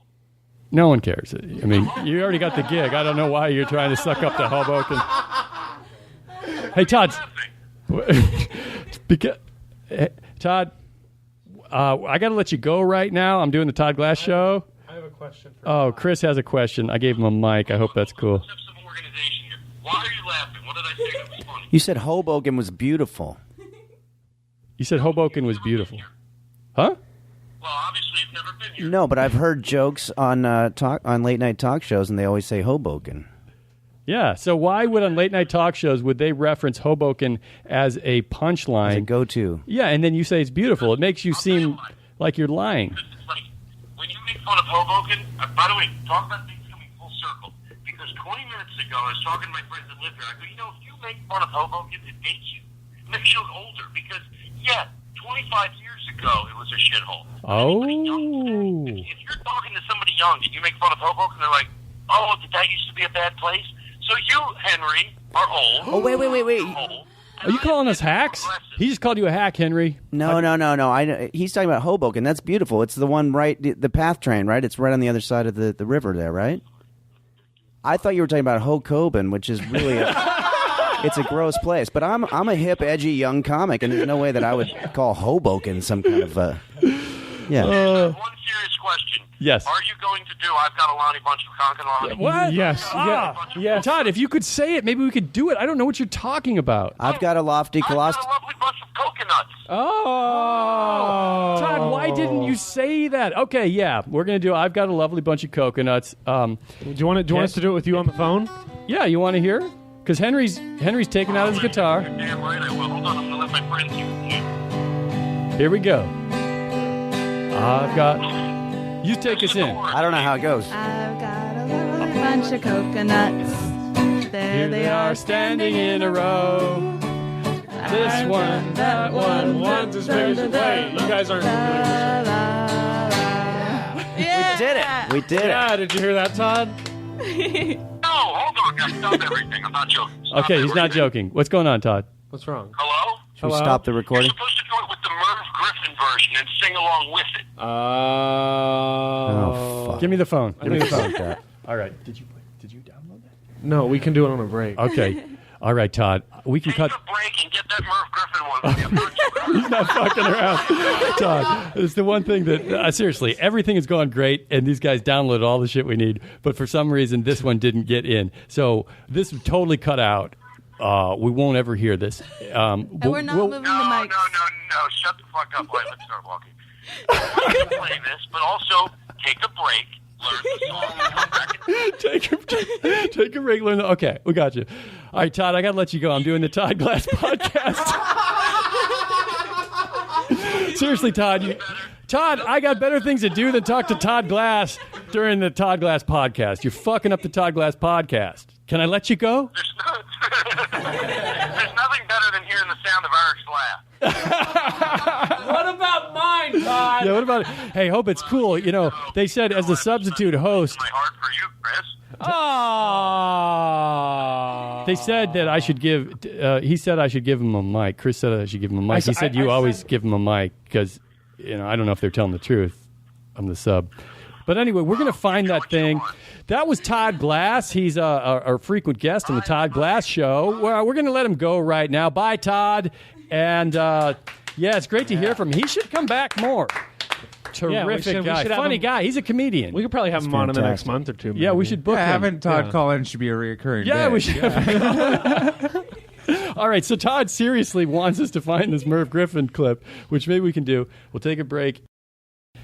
No one cares. I mean, you already got the gig. I don't know why you're trying to suck up to Hoboken. Hey, Todd. Todd, I got to let you go right now. I'm doing the Todd Glass show. I have a question. Chris has a question. I gave him a mic. I hope that's cool. Why are you laughing? What did I say that was funny? You said Hoboken was beautiful. You said Hoboken was beautiful. Huh? Well, obviously you've never been here. No, but I've heard jokes on late night talk shows, and they always say Hoboken. Yeah. So why would on late night talk shows would they reference Hoboken as a punchline? As a go-to. Yeah, and then you say it's beautiful. It makes you seem like you're lying. It's like, when you make fun of Hoboken, by the way, talk about things coming full circle. Because 20 minutes ago, I was talking to my friends that live here. I go, if you make fun of Hoboken, it makes you look older. Because, 25 years ago, it was a shithole. Oh. If you're talking to somebody young and you make fun of Hoboken, they're like, oh, that used to be a bad place? So you, Henry, are old. Oh, wait. Are you calling us hacks? He just called you a hack, Henry. No. He's talking about Hoboken. That's beautiful. It's the one the PATH train, right? It's right on the other side of the river there, right? I thought you were talking about Hoboken, which is really it's a gross place. But I'm a hip, edgy, young comic, and there's no way that I would call Hoboken some kind of yeah. One serious question. Yes. Are you going to do I've Got a Lonnie Bunch of Conkalani? What? Yes. Yeah. Todd, if you could say it, maybe we could do it. I don't know what you're talking about. I've got a lofty I've got a lovely bunch of coconuts. Oh. Todd, why didn't you say that? Okay, yeah. We're going to do I've Got a Lovely Bunch of Coconuts. Do you want us to do it with you on the phone? Yeah, you want to hear? Because Henry's taking out his guitar. You're damn right I will. Hold on, I'm going to let my friends hear. Here we go. I've got... You take us in. I don't know how it goes. I've got a lovely bunch of coconuts. There they are standing in a row. This one, that one, one's as big as wait. You guys aren't familiar Yeah. We did it. Yeah, did you hear that, Todd? No, hold on, guys. Stop everything. I'm not joking. Stop Okay, he's not everything. joking. What's going on, Todd? What's wrong? Hello? Should we stop the You're recording? supposed to do it with the Merv Griffin version and sing along with it. Oh, fuck. Give me the phone. Give me the phone. that. All right. Did you download that? No, we can do it on a break. Okay. All right, Todd. We can Take cut. a break and get that Merv Griffin one. He's not fucking around. Todd, it's the one thing that, seriously, everything has gone great, and these guys downloaded all the shit we need, but for some reason, this one didn't get in. So this was totally cut out. We won't ever hear this. We're not moving the mics. No. Shut the fuck up. Wait, let's start walking. We can play this, but also take a break, learn the song, and come back and Take a break. Learn. Okay, we got you. All right, Todd, I got to let you go. I'm doing the Todd Glass podcast. Seriously, Todd. Todd, I got better things to do than talk to Todd Glass during the Todd Glass podcast. You're fucking up the Todd Glass podcast. Can I let you go? There's nothing better than hearing the sound of Eric's laugh. What about mine, Todd? Yeah, what about? Hey, hope it's cool. You know, they said as a substitute host. My heart for you, Chris. Oh. They said that I should give. He said I should give him a mic. Chris said I should give him a mic. He said you always give him a mic because I don't know if they're telling the truth. I'm the sub. But anyway, we're going to find that thing. That was Todd Glass. He's our frequent guest on the Todd Glass Show. Well, we're going to let him go right now. Bye, Todd. And, it's great to hear from him. He should come back more. Terrific guy. Funny guy. He's a comedian. We could probably have him on in the next month or two. Maybe. Yeah, we should book him. Having Todd call in should be a reoccurring bit. We should. All right, so Todd seriously wants us to find this Merv Griffin clip, which maybe we can do. We'll take a break.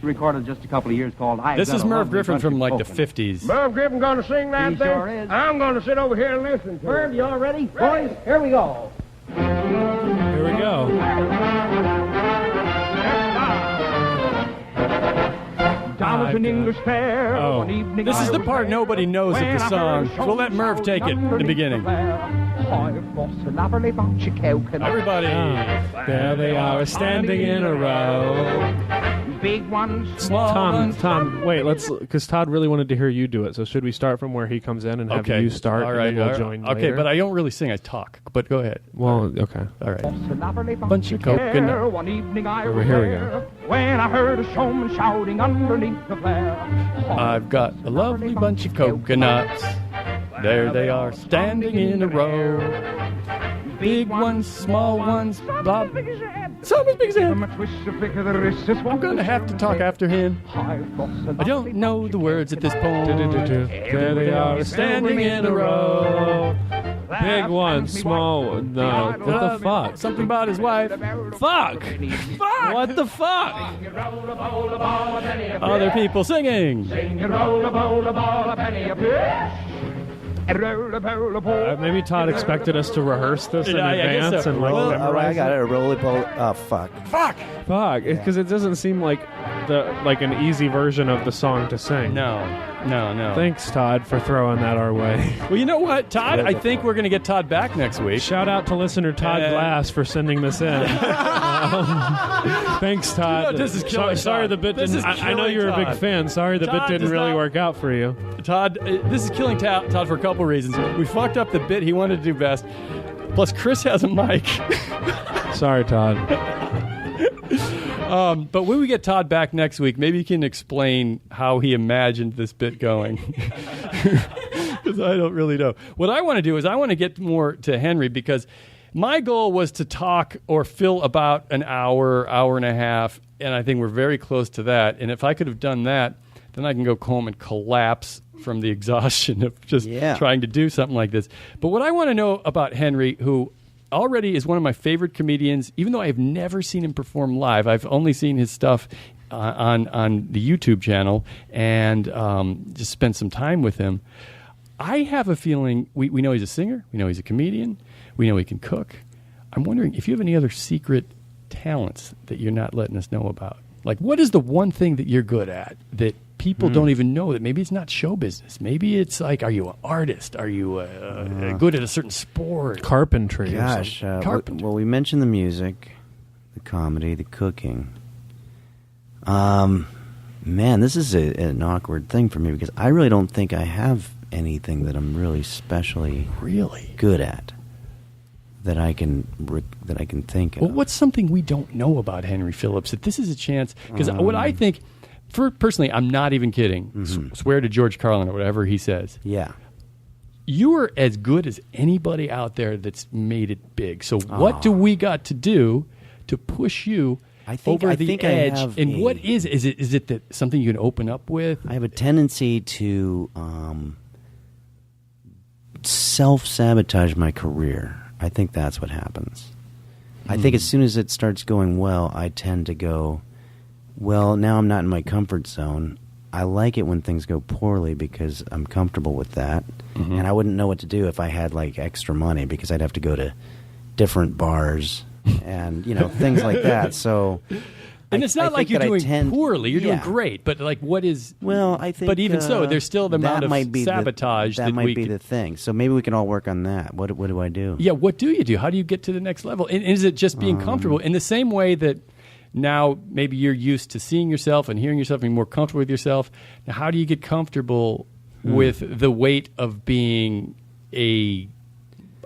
Recorded just a couple of years called This is Merv Griffin from like the 50s. Merv Griffin going to sing that He thing? sure is. I'm going to sit over here and listen to Merv, it. you all ready? Boys, here we go. Here we go. Down at an English fair. One evening This is the part nobody knows of when the I song. heard a We'll let Merv take it in the beginning. Everybody. There they are, standing in a row. Big ones, small ones. Tom, wait, because Todd really wanted to hear you do it. So should we start from where he comes in and have you start? All right. And then we'll join okay, later? but I don't really sing. I talk. But go ahead. Well, okay. All right. Bunch of coconut. One evening I Over here we go. when I heard a showman shouting underneath the flare. I've got a lovely bunch of coconuts. There they are, standing in a row. Big ones, small ones, blah. Some as big as him. I'm going to have to talk after him. I don't know the words at this point. There they are, standing in a row. Big one, small. No, what the fuck? Something about his wife. Fuck! What the fuck? Other people singing. Maybe Todd expected us to rehearse this in advance. So. And I got it. A roly-poly. Oh, fuck. Fuck! Because it doesn't seem like an easy version of the song to sing. No. Thanks, Todd, for throwing that our way. Well, you know what, Todd? I think we're going to get Todd back next week. Shout out to listener Todd Glass for sending this in. Thanks, Todd. You know, this is killing sorry Todd. the bit This didn't. is I know you're a big Todd. fan. Sorry the bit Todd didn't does really not- work out for you. Todd, this is killing Todd for a couple reasons. We fucked up the bit he wanted to do best. Plus, Chris has a mic. Sorry, Todd. But when we get Todd back next week, maybe he can explain how he imagined this bit going. Because I don't really know. What I want to do is I want to get more to Henry because my goal was to talk or fill about an hour, hour and a half, and I think we're very close to that. And if I could have done that, then I can go home and collapse from the exhaustion of just trying to do something like this. But what I want to know about Henry, who already is one of my favorite comedians, even though I've never seen him perform live. I've only seen his stuff on the YouTube channel and just spent some time with him. I have a feeling we know he's a singer. We know he's a comedian. We know he can cook. I'm wondering if you have any other secret talents that you're not letting us know about. Like, what is the one thing that you're good at that people don't even know? That maybe it's not show business. Maybe it's like, are you an artist? Are you good at a certain sport? Carpentry. Gosh. Carpentry. Well, we mentioned the music, the comedy, the cooking. Man, this is an awkward thing for me because I really don't think I have anything that I'm really specially good at that I can think of. Well, what's something we don't know about Henry Phillips? That this is a chance because what I think, personally, I'm not even kidding. Swear to George Carlin or whatever he says. Yeah. You are as good as anybody out there that's made it big. So what do we got to do to push you over the edge? And what is it that something you can open up with? I have a tendency to self-sabotage my career. I think that's what happens. I think as soon as it starts going well, I tend to go, well, now I'm not in my comfort zone. I like it when things go poorly because I'm comfortable with that. And I wouldn't know what to do if I had like extra money because I'd have to go to different bars and, things like that. So And it's not like you're doing poorly. You're doing great. But like, what is? Well, I think. But even so, there's still the amount of sabotage that might be the thing. So maybe we can all work on that. What do I do? Yeah. What do you do? How do you get to the next level? And is it just being comfortable in the same way that now maybe you're used to seeing yourself and hearing yourself and being more comfortable with yourself. Now, how do you get comfortable with the weight of being a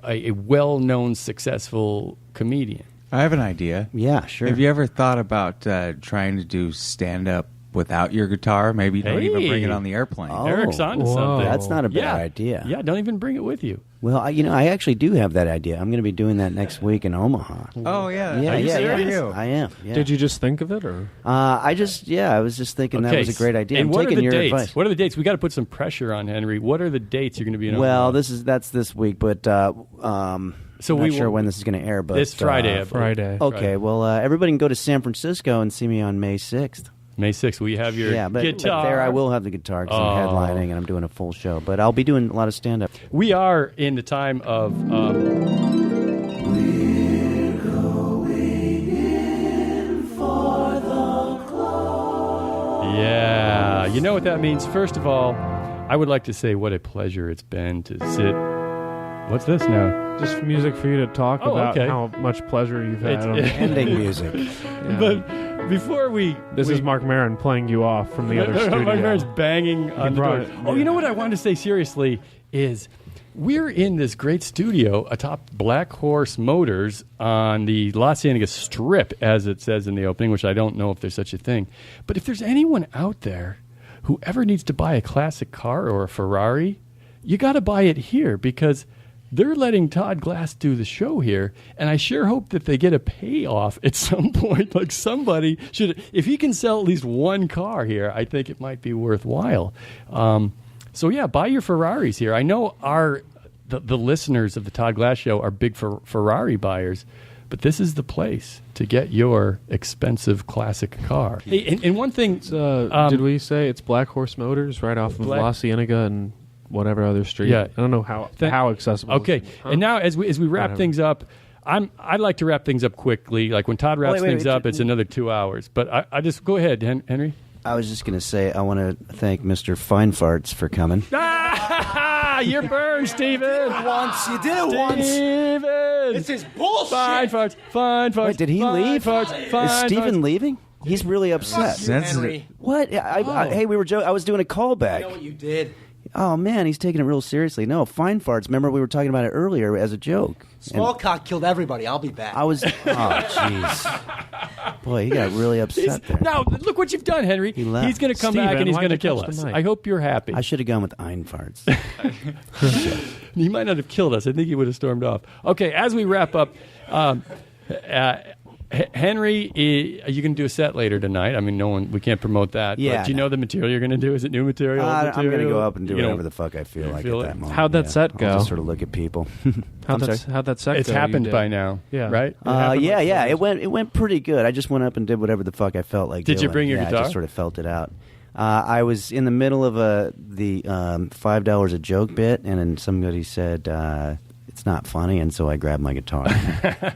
well-known, successful comedian? I have an idea. Yeah, sure. Have you ever thought about trying to do stand-up without your guitar? Maybe don't even bring it on the airplane. Eric's onto something. That's not a bad idea. Yeah, don't even bring it with you. Well, I actually do have that idea. I'm going to be doing that next week in Omaha. Oh, yeah. Yeah, Are you serious? I am. Yeah. Did you just think of it, or? I was just thinking that was a great idea. And I'm what taking are the your dates? advice. What are the dates? We got to put some pressure on Henry. What are the dates you're going to be in? Well, Omaha? that's this week, but So I'm we not sure will- when this is going to air. But This Friday, I believe. Friday. Okay, Friday. well, everybody can go to San Francisco and see me on May 6th. May 6th. We have your but guitar. there I will have the guitar because I'm headlining and I'm doing a full show. But I'll be doing a lot of stand-up. We are in the time of. Yeah, you know what that means. First of all, I would like to say what a pleasure it's been to sit. What's this now? Just music for you to talk about okay. how much pleasure you've had. Ending music. Yeah. But before this is Mark Maron playing you off from the other studio. Mark Maron's banging on the door. brought it, Oh, you know what I wanted to say seriously is we're in this great studio atop Black Horse Motors on the Los Angeles Strip, as it says in the opening, which I don't know if there's such a thing. But if there's anyone out there who ever needs to buy a classic car or a Ferrari, you got to buy it here because they're letting Todd Glass do the show here, and I sure hope that they get a payoff at some point. Like somebody should, if he can sell at least one car here, I think it might be worthwhile. So yeah, buy your Ferraris here. I know the listeners of the Todd Glass Show are big Ferrari buyers, but this is the place to get your expensive classic car. Hey, and one thing, did we say it's Black Horse Motors right off of La Cienega and whatever other street? Yeah. I don't know how accessible. Okay, it is. Huh? and now as we wrap things up, I'd like to wrap things up quickly. Like when Todd wraps things up, it's another 2 hours. But I just go ahead, Henry. I was just going to say I want to thank Mr. Finefarts for coming. You're burned, Steven. You did it once. Steven. This is bullshit. Fine farts. Wait, did he leave? Is Steven leaving? He's really upset. Henry. What? Hey, we were I was doing a callback. I know what you did. Oh man, he's taking it real seriously. No, fine farts. Remember we were talking about it earlier as a joke. Small cock killed everybody. I'll be back. I was. Oh jeez. Boy, he got really upset there. Now look what you've done, Henry. He left. He's going to come Steven, back and he's why'd going to you kill touch us. the mic? I hope you're happy. I should have gone with Ein farts. He might not have killed us. I think he would have stormed off. Okay, as we wrap up, Henry, you can do a set later tonight. I mean, we can't promote that. Yeah, But do you know the material you're going to do? Is it new material? old I'm material? going to go up and do You know, whatever the fuck I feel like feel at it? that moment. How'd that set I'll go? just sort of look at people. How'd that set It's go? You happened did? by now, Yeah. right? Yeah. It went pretty good. I just went up and did whatever the fuck I felt like Did you doing. bring your I guitar? just sort of felt it out. I was in the middle of the $5 a joke bit, and then somebody said it's not funny, and so I grabbed my guitar,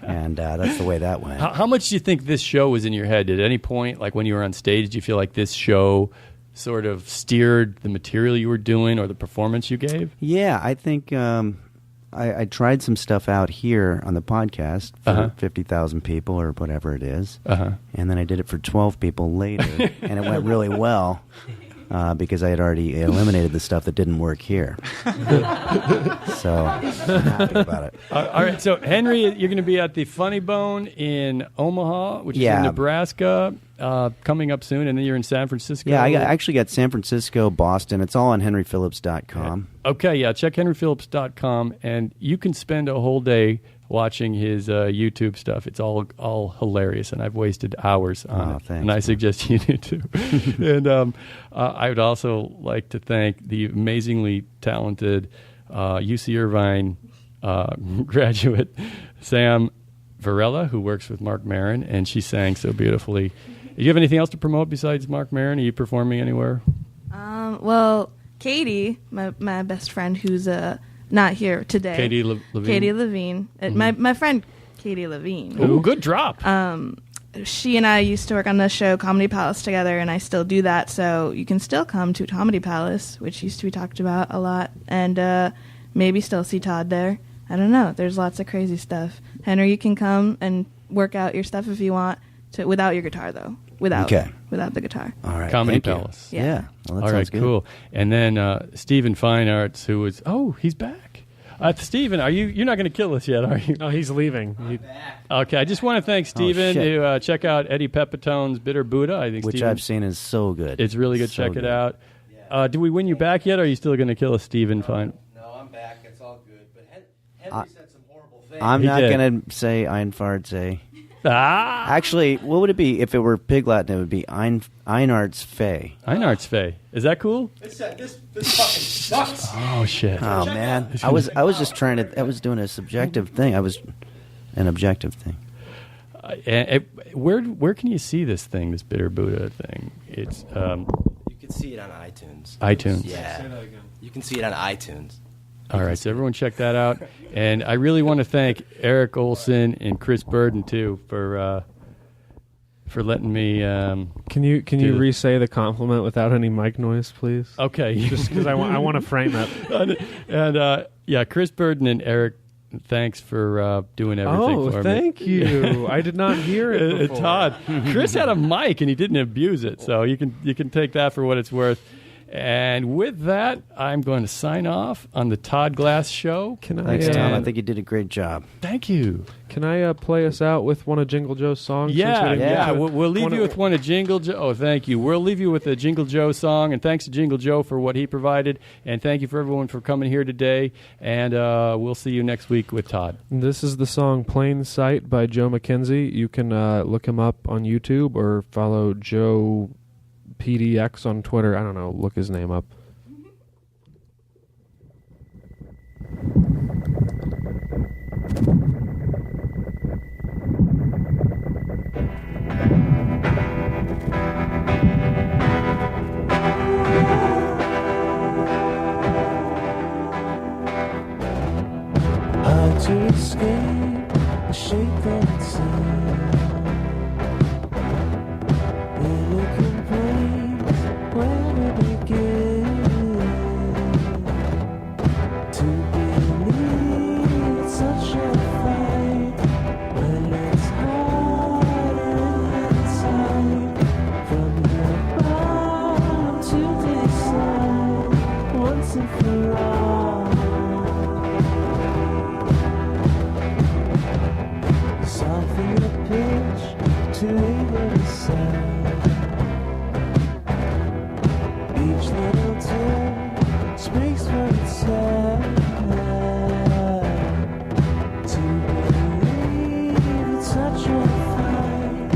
and that's the way that went. How much do you think this show was in your head? At any point, like when you were on stage, did you feel like this show sort of steered the material you were doing or the performance you gave? Yeah, I think I tried some stuff out here on the podcast for 50,000 people or whatever it is, and then I did it for 12 people later, and it went really well. Because I had already eliminated the stuff that didn't work here. So I'm happy about it. All right, so Henry, you're going to be at the Funny Bone in Omaha, which is in Nebraska, coming up soon, and then you're in San Francisco. Yeah, I actually got San Francisco, Boston. It's all on henryphillips.com. Okay, yeah, check henryphillips.com, and you can spend a whole day watching his YouTube stuff. It's all hilarious, and I've wasted hours on it. Thanks, and I suggest you do too. And I would also like to thank the amazingly talented UC Irvine graduate Sam Varela, who works with Mark Maron, and she sang so beautifully. Do you have anything else to promote besides Mark Maron? Are you performing anywhere? Well, Katie, my best friend, who's not here today. Katie Levine. Katie Levine. My friend Katie Levine. Ooh, good drop. She and I used to work on the show Comedy Palace together, and I still do that. So you can still come to Comedy Palace, which used to be talked about a lot, and maybe still see Todd there. I don't know. There's lots of crazy stuff. Henry, you can come and work out your stuff if you want. without your guitar though. Without the guitar. All right. Comedy Thank you. Palace. Yeah. Well, that All sounds right, good. cool. And then Stephen Fine Arts, who was he's back. Stephen, you're not going to kill us yet, are you? No, he's leaving. Okay, I just want to thank Stephen to check out Eddie Pepitone's Bitter Buddha. I think Which Stephen, I've seen is so good. It's really good. So Check good. it out. Do we win you back yet, or are you still going to kill us, Stephen Fine? No, I'm back. It's all good. But Henry said some horrible things. I'm not going to say Einfardsay. Actually, what would it be if it were Pig Latin? It would be Einards Fay. Einards Fay. Is that cool? This fucking sucks. Oh shit! Oh man, I was just trying to. I was doing a subjective thing. I was an objective thing. Where can you see this thing? This Bitter Buddha thing? It's you can see it on iTunes. iTunes. Yeah. Say that again. You can see it on iTunes. All right, so everyone check that out. And I really want to thank Eric Olson and Chris Burden too for letting me. Can you re-say the compliment without any mic noise, please? Okay, just because I want to frame it. And yeah, Chris Burden and Eric, thanks for doing everything for me. Thank you. I did not hear it before. Todd, Chris had a mic and he didn't abuse it, so you can take that for what it's worth. And with that, I'm going to sign off on the Todd Glass Show. Thanks, Tom. I think you did a great job. Thank you. Can I play us out with one of Jingle Joe's songs? Yeah. We'll leave you with one of Jingle Joe. Oh, thank you. We'll leave you with a Jingle Joe song, and thanks to Jingle Joe for what he provided, and thank you for everyone for coming here today. And we'll see you next week with Todd. This is the song "Plain Sight" by Joe McKenzie. You can look him up on YouTube or follow Joe PDX on Twitter. I don't know. Look his name up. Hard to escape the shape that sound. In a complaint, where to begin? To believe it's such a fight when it's harder inside. From the bottom to decide once and for all. Soften the pitch to even the sound. Each little tone speaks for itself. To believe it's such a fight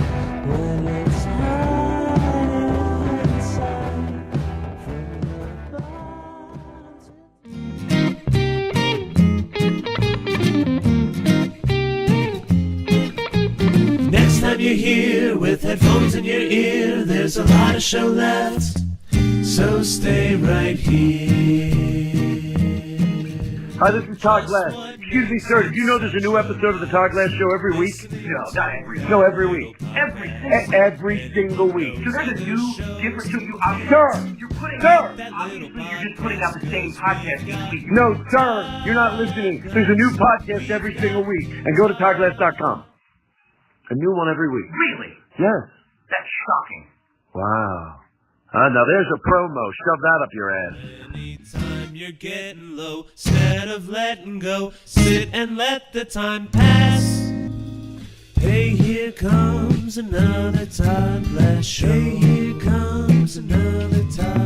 when it's hiding inside. From the bottom. Next time you're here with headphones in your ear, there's a lot of show left, so stay right here. Hi, this is Todd Glass. Excuse me, sir, did you know there's a new episode of the Todd Glass Show every week? No, not every week. No, every week. Every single week. So there's a new, different, so you Sir! you're putting Sir! obviously you're just putting out the same podcast each week. No, sir, you're not listening. There's a new podcast every single week. And go to ToddGlass.com. A new one every week. Really? Yes. That's shocking. Wow. Now there's a promo. Shove that up your ass. Anytime you're getting low, instead of letting go, sit and let the time pass. Hey, here comes another Todd Glass Show. Hey, here comes another Todd